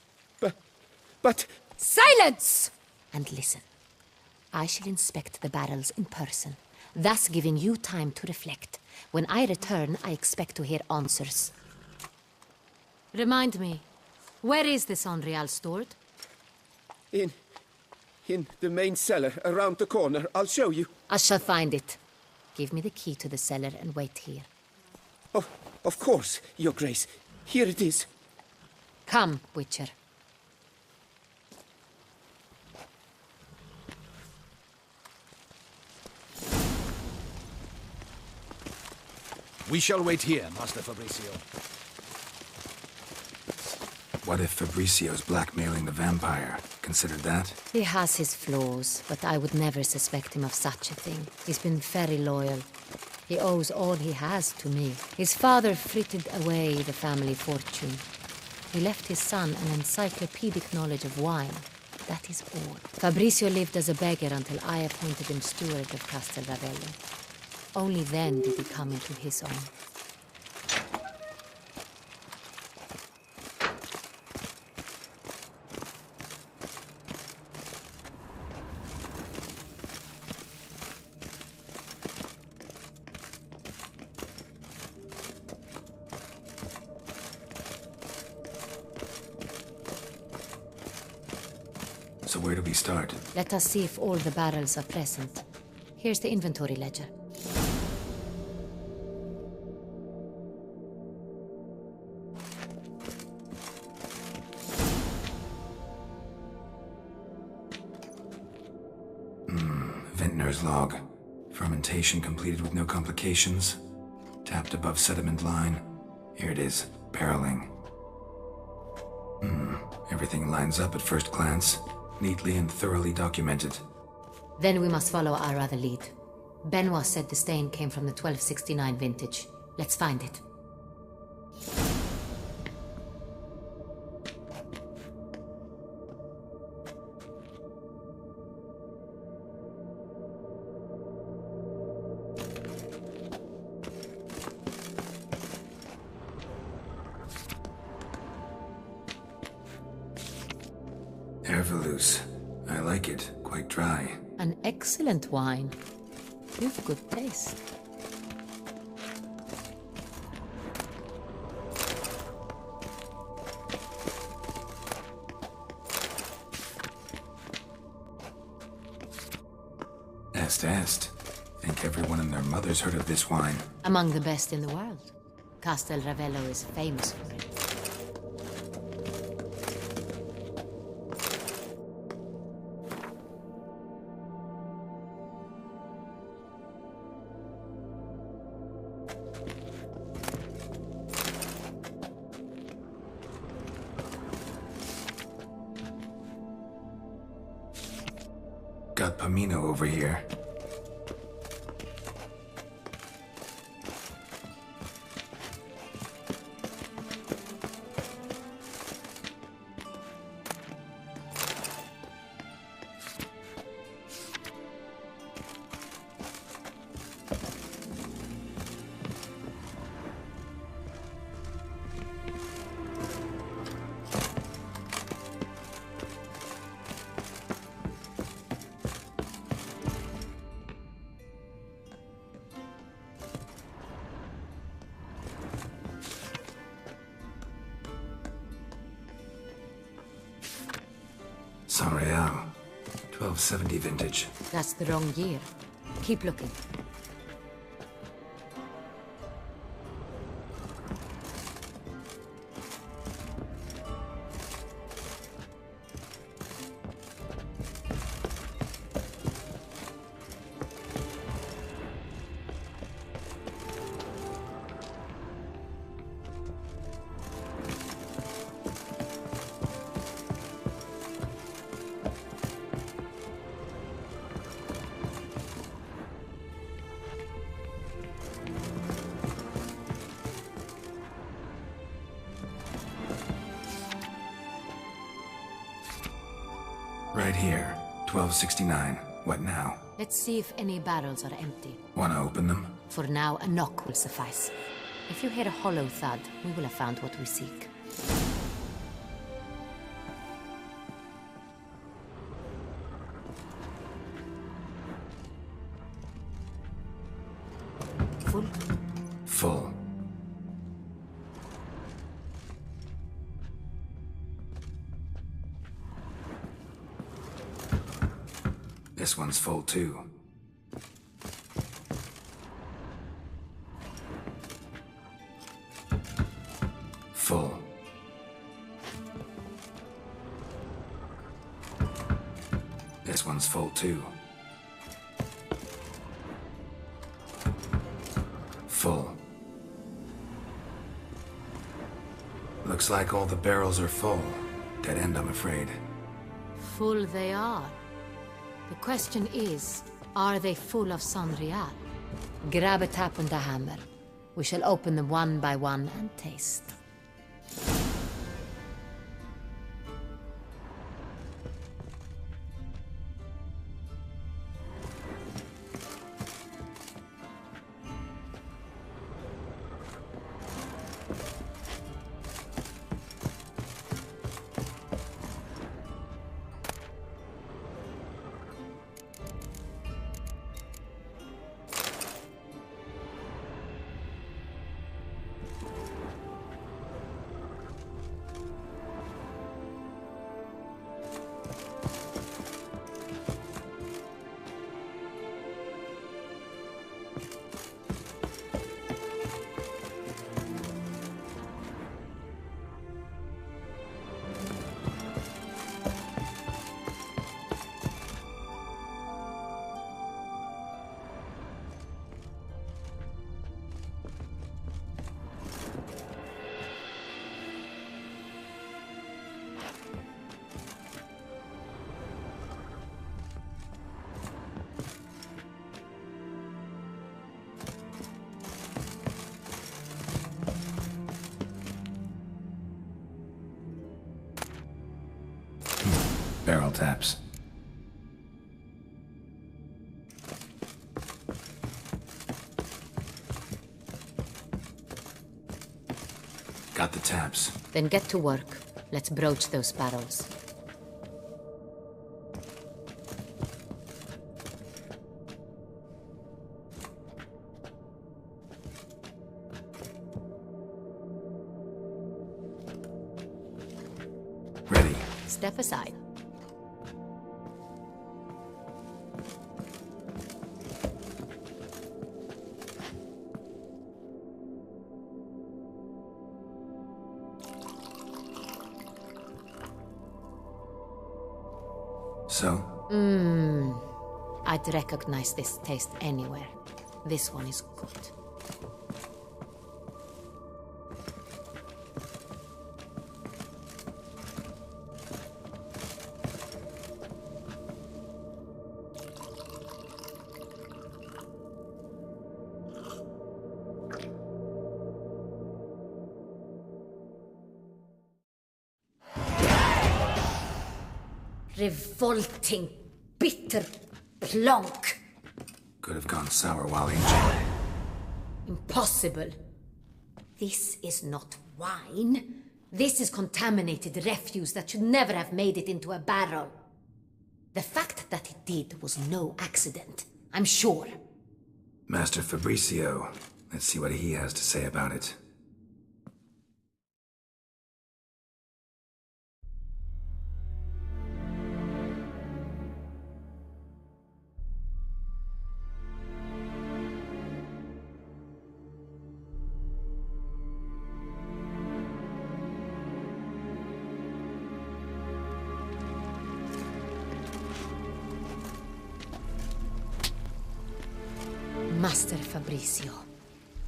But... Silence! And listen. I shall inspect the barrels in person, thus giving you time to reflect. When I return, I expect to hear answers. Remind me, where is this Sonreal stored? In the main cellar, around the corner. I'll show you. I shall find it. Give me the key to the cellar and wait here. Oh, of course, Your Grace. Here it is. Come, Witcher. We shall wait here, Master Fabricio. What if Fabricio's blackmailing the vampire? Considered that? He has his flaws, but I would never suspect him of such a thing. He's been very loyal. He owes all he has to me. His father frittered away the family fortune. He left his son an encyclopedic knowledge of wine. That is all. Fabricio lived as a beggar until I appointed him steward of Castel Ravello. Only then did he come into his own. So where do we start? Let us see if all the barrels are present. Here's the inventory ledger. Vintner's log. Fermentation completed with no complications. Tapped above sediment line. Here it is, barreling. Everything lines up at first glance. Neatly and thoroughly documented. Then we must follow our other lead. Benoit said the stain came from the 1269 vintage. Let's find it. Herveloos. I like it. Quite dry. An excellent wine. You've good taste. Est. Think everyone and their mother's heard of this wine. Among the best in the world. Castel Ravello is famous for it. Got Pomino over here. Saint-Réal. 1270 vintage. That's the wrong year. Keep looking. Right here. 1269. What now? Let's see if any barrels are empty. Wanna open them? For now, a knock will suffice. If you hear a hollow thud, we will have found what we seek. Full? Full. This one's full too. Full. This one's full too. Full. Looks like all the barrels are full. Dead end, I'm afraid. Full they are. The question is, are they full of Saint-Réal? Grab a tap and a hammer. We shall open them one by one and taste. barrel taps. Got the taps. Then get to work. Let's broach those barrels. Ready. Step aside. So? I'd recognize this taste anywhere. This one is good. Revolting, bitter plonk. Could have gone sour while aging. Impossible. This is not wine. This is contaminated refuse that should never have made it into a barrel. The fact that it did was no accident, I'm sure. Master Fabricio. Let's see what he has to say about it. Master Fabricio,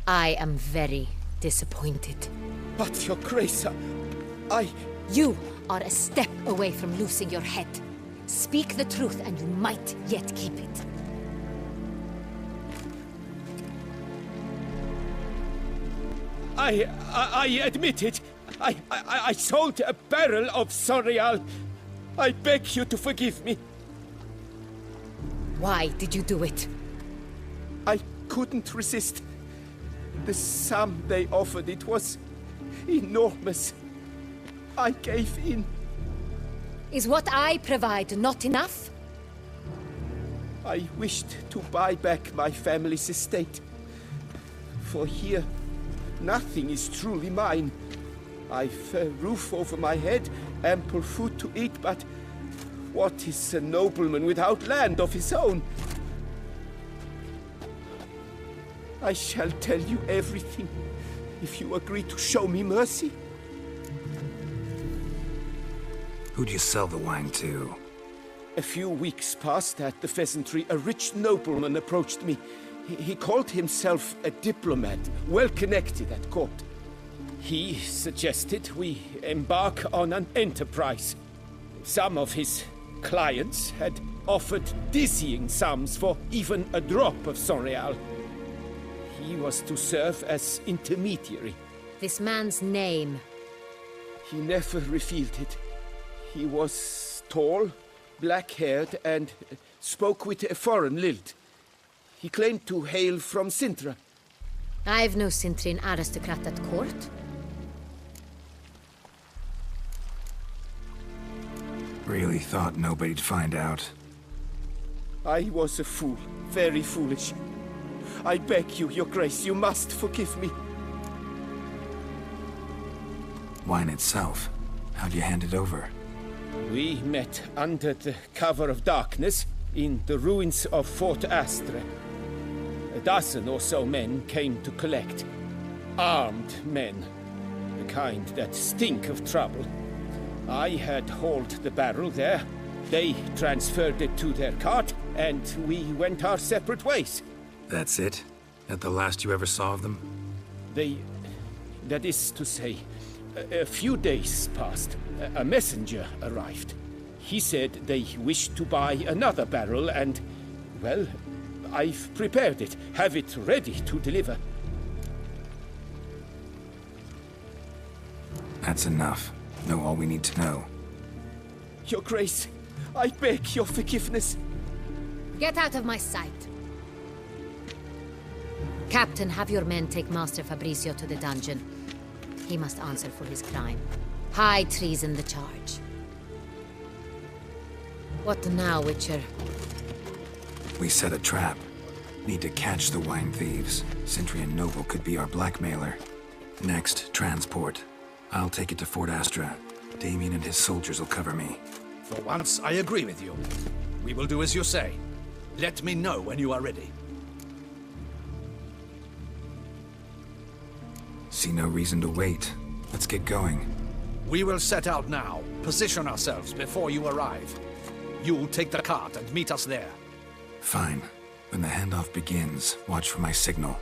I am very disappointed. But, Your Grace, You are a step away from losing your head. Speak the truth and you might yet keep it. I admit it. I sold a barrel of Sorial. I beg you to forgive me. Why did you do it? I couldn't resist. The sum they offered, it was enormous. I gave in. Is what I provide not enough? I wished to buy back my family's estate. For here, nothing is truly mine. I've a roof over my head, ample food to eat, but what is a nobleman without land of his own? I shall tell you everything, if you agree to show me mercy. Who'd you sell the wine to? A few weeks past at the pheasantry, a rich nobleman approached me. He called himself a diplomat, well connected at court. He suggested we embark on an enterprise. Some of his clients had offered dizzying sums for even a drop of Sorial. He was to serve as intermediary. This man's name? He never revealed it. He was tall, black-haired, and spoke with a foreign lilt. He claimed to hail from Sintra. I've no Sintrian aristocrat at court. Really thought nobody'd find out. I was a fool, very foolish. I beg you, Your Grace, you must forgive me. Wine itself. How'd you hand it over? We met under the cover of darkness in the ruins of Fort Astre. A dozen or so men came to collect. Armed men. The kind that stink of trouble. I had hauled the barrel there. They transferred it to their cart, and we went our separate ways. That's it? That the last you ever saw of them? That is to say, a few days passed. A messenger arrived. He said they wished to buy another barrel and, well, I've prepared it. Have it ready to deliver. That's enough. Know all we need to know. Your Grace, I beg your forgiveness. Get out of my sight. Captain, have your men take Master Fabrizio to the dungeon. He must answer for his crime. High treason the charge. What now, Witcher? We set a trap. Need to catch the wine thieves. Sentry and Noble could be our blackmailer. Next, transport. I'll take it to Fort Astra. Damien and his soldiers will cover me. For once, I agree with you. We will do as you say. Let me know when you are ready. See no reason to wait. Let's get going. We will set out now. Position ourselves before you arrive. You'll take the cart and meet us there. Fine. When the handoff begins, watch for my signal.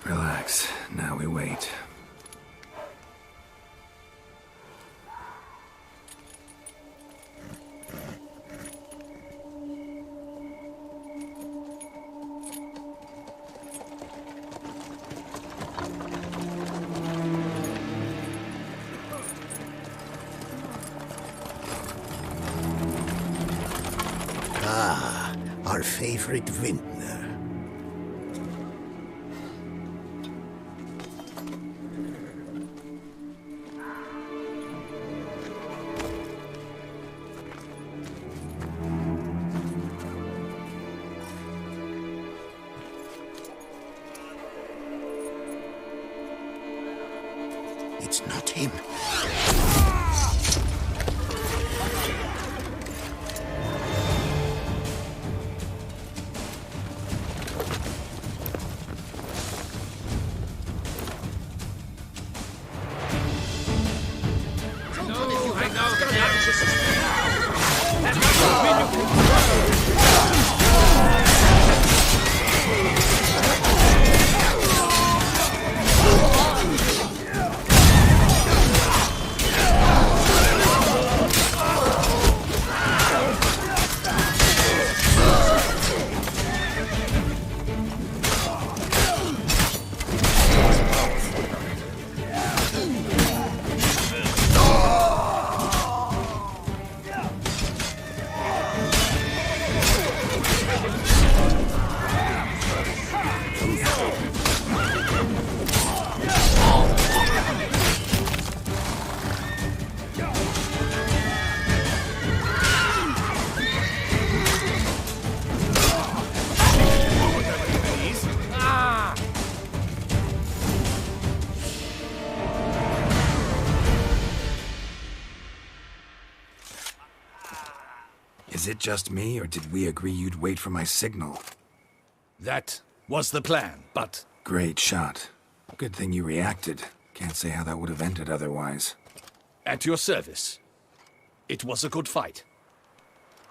Relax. Now we wait. Ah, our favorite vintner. It's not him. Is it just me, or did we agree you'd wait for my signal? That was the plan, but... Great shot. Good thing you reacted. Can't say how that would have ended otherwise. At your service. It was a good fight.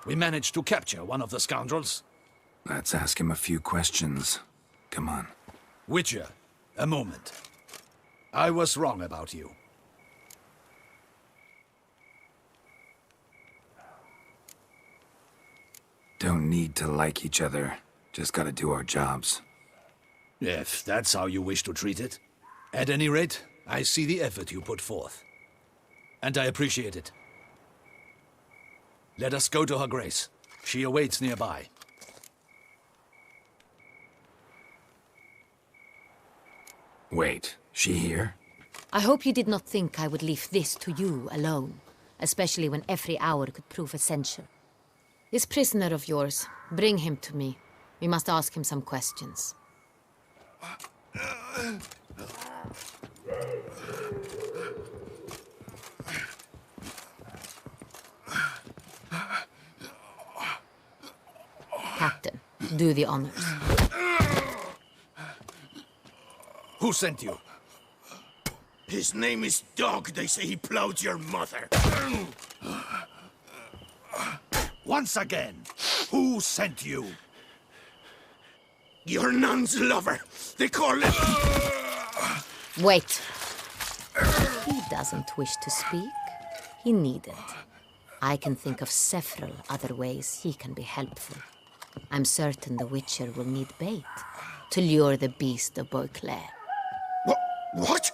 We managed to capture one of the scoundrels. Let's ask him a few questions. Come on. Witcher, a moment. I was wrong about you. Don't need to like each other. Just gotta do our jobs. If that's how you wish to treat it. At any rate, I see the effort you put forth. And I appreciate it. Let us go to her grace. She awaits nearby. Wait, she here? I hope you did not think I would leave this to you alone, especially when every hour could prove essential. This prisoner of yours, bring him to me. We must ask him some questions. Captain, do the honors. Who sent you? His name is Dog. They say he plowed your mother. Once again, who sent you? Your nun's lover. They call it... Wait. He doesn't wish to speak. He needn't. I can think of several other ways he can be helpful. I'm certain the Witcher will need bait to lure the beast of Beauclair. What?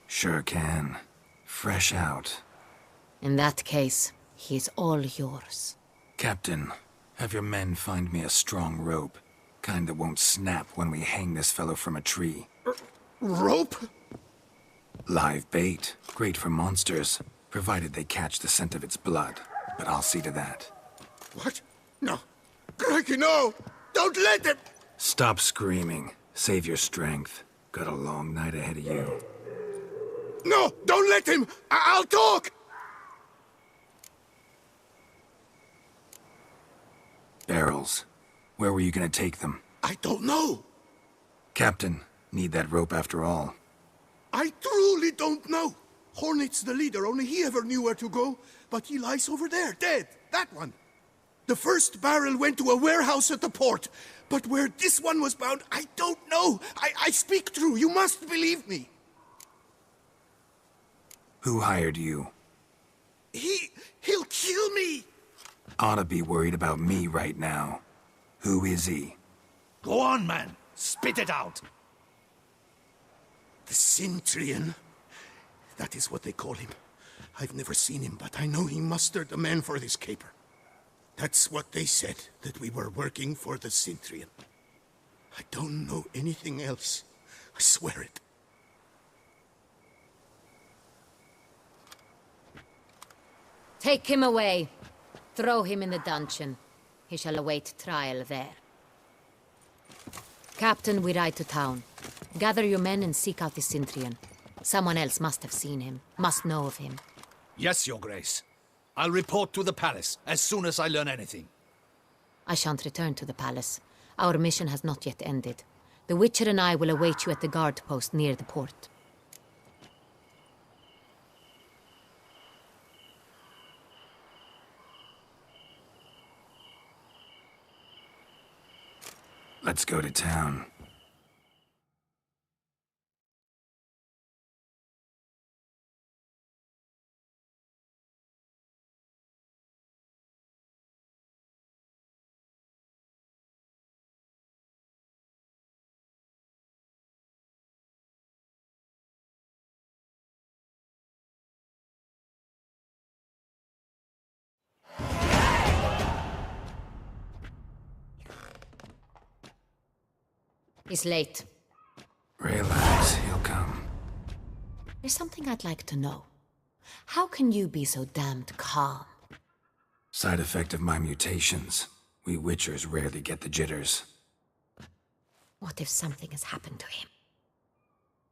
Sure can. Fresh out. In that case, he's all yours. Captain, have your men find me a strong rope. Kind that won't snap when we hang this fellow from a tree. Rope? Live bait. Great for monsters, provided they catch the scent of its blood. But I'll see to that. What? No. Crikey, no! Don't let them! Stop screaming. Save your strength. Got a long night ahead of you. No! Don't let him! I'll talk! Barrels. Where were you gonna take them? I don't know. Captain, need that rope after all. I truly don't know. Hornet's the leader, only he ever knew where to go. But he lies over there, dead. That one. The first barrel went to a warehouse at the port. But where this one was bound, I don't know. I speak true. You must believe me. Who hired you? He'll kill me. Ought to be worried about me right now. Who is he? Go on, man. Spit it out. The Cintrian. That is what they call him. I've never seen him, but I know he mustered the men for this caper. That's what they said, that we were working for the Cintrian. I don't know anything else. I swear it. Take him away. Throw him in the dungeon. He shall await trial there. Captain, we ride to town. Gather your men and seek out the Cintrian. Someone else must have seen him, must know of him. Yes, Your Grace. I'll report to the palace as soon as I learn anything. I shan't return to the palace. Our mission has not yet ended. The Witcher and I will await you at the guard post near the port. Let's go to town. He's late. Relax, he'll come. There's something I'd like to know. How can you be so damned calm? Side effect of my mutations. We Witchers rarely get the jitters. What if something has happened to him?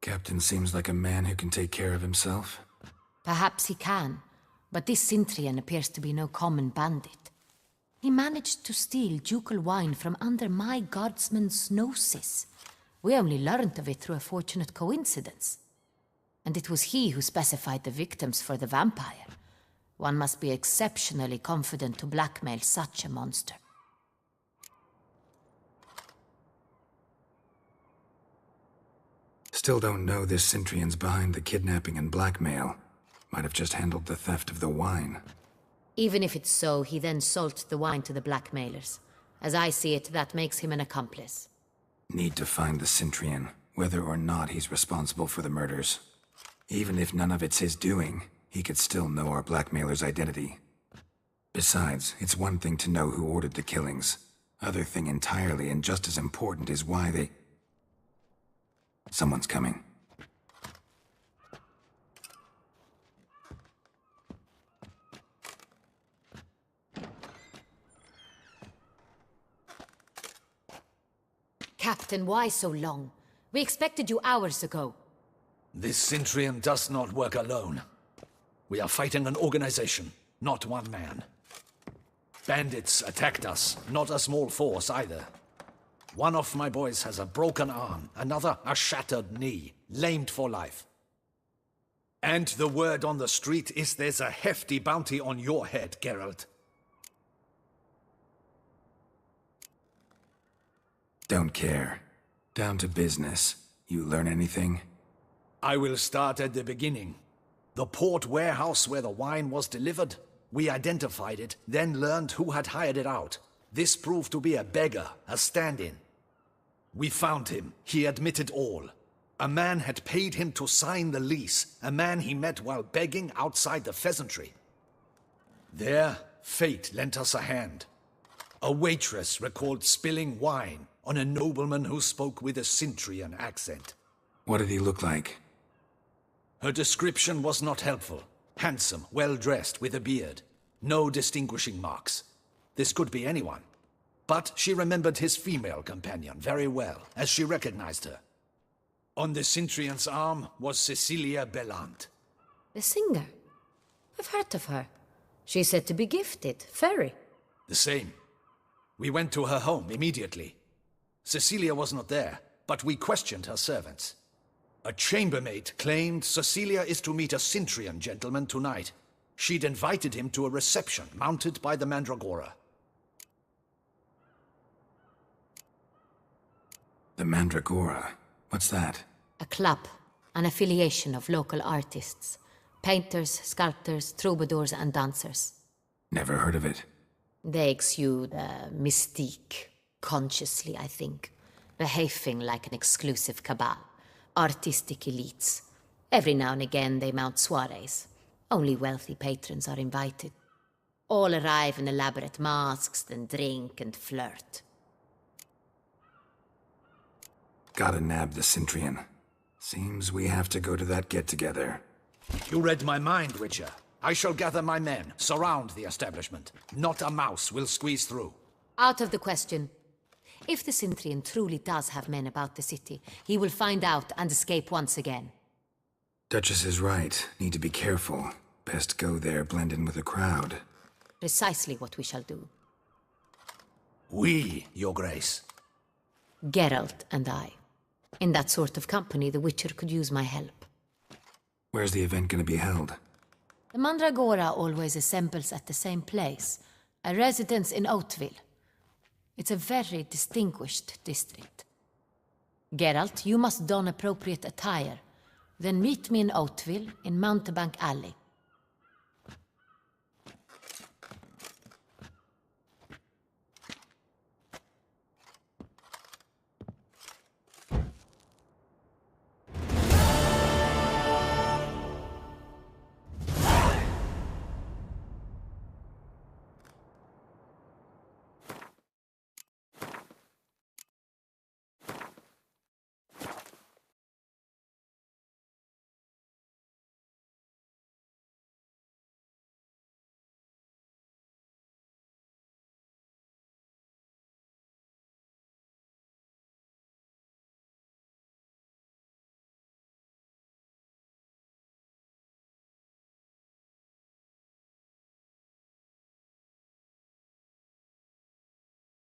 Captain seems like a man who can take care of himself. Perhaps he can, but this Cintrian appears to be no common bandit. He managed to steal ducal wine from under my guardsman's noses. We only learned of it through a fortunate coincidence. And it was he who specified the victims for the vampire. One must be exceptionally confident to blackmail such a monster. Still don't know this Cintrian's behind the kidnapping and blackmail. Might have just handled the theft of the wine. Even if it's so, he then sold the wine to the blackmailers. As I see it, that makes him an accomplice. Need to find the Cintrian, whether or not he's responsible for the murders. Even if none of it's his doing, he could still know our blackmailer's identity. Besides, it's one thing to know who ordered the killings. Other thing entirely, and just as important, is why they... Someone's coming. Captain, why so long? We expected you hours ago. This Centurion does not work alone. We are fighting an organization, not one man. Bandits attacked us, not a small force either. One of my boys has a broken arm, another a shattered knee, lamed for life. And the word on the street is there's a hefty bounty on your head, Geralt. Don't care. Down to business. You learn anything? I will start at the beginning. The port warehouse where the wine was delivered. We identified it, then learned who had hired it out. This proved to be a beggar, a stand-in. We found him. He admitted all. A man had paid him to sign the lease, a man he met while begging outside the pheasantry. There, fate lent us a hand. A waitress recalled spilling wine on a nobleman who spoke with a Centurion accent. What did he look like? Her description was not helpful. Handsome, well-dressed, with a beard. No distinguishing marks. This could be anyone. But she remembered his female companion very well, as she recognized her. On the Centurion's arm was Cecilia Bellant. The singer? I've heard of her. She's said to be gifted, fairy. The same. We went to her home immediately. Cecilia was not there, but we questioned her servants. A chambermaid claimed Cecilia is to meet a Centurion gentleman tonight. She'd invited him to a reception mounted by the Mandragora. The Mandragora? What's that? A club, an affiliation of local artists. Painters, sculptors, troubadours and dancers. Never heard of it. They exude mystique, consciously, I think. Behaving like an exclusive cabal. Artistic elites. Every now and again they mount soirees. Only wealthy patrons are invited. All arrive in elaborate masks, then drink and flirt. Gotta nab the Centurion. Seems we have to go to that get-together. You read my mind, Witcher. I shall gather my men, surround the establishment. Not a mouse will squeeze through. Out of the question. If the Centurion truly does have men about the city, he will find out and escape once again. Duchess is right. Need to be careful. Best go there, blend in with the crowd. Precisely what we shall do. We, Your Grace. Geralt and I. In that sort of company, the Witcher could use my help. Where's the event gonna be held? The Mandragora always assembles at the same place, a residence in Oatville. It's a very distinguished district. Geralt, you must don appropriate attire. Then meet me in Oatville, in Mountebank Alley.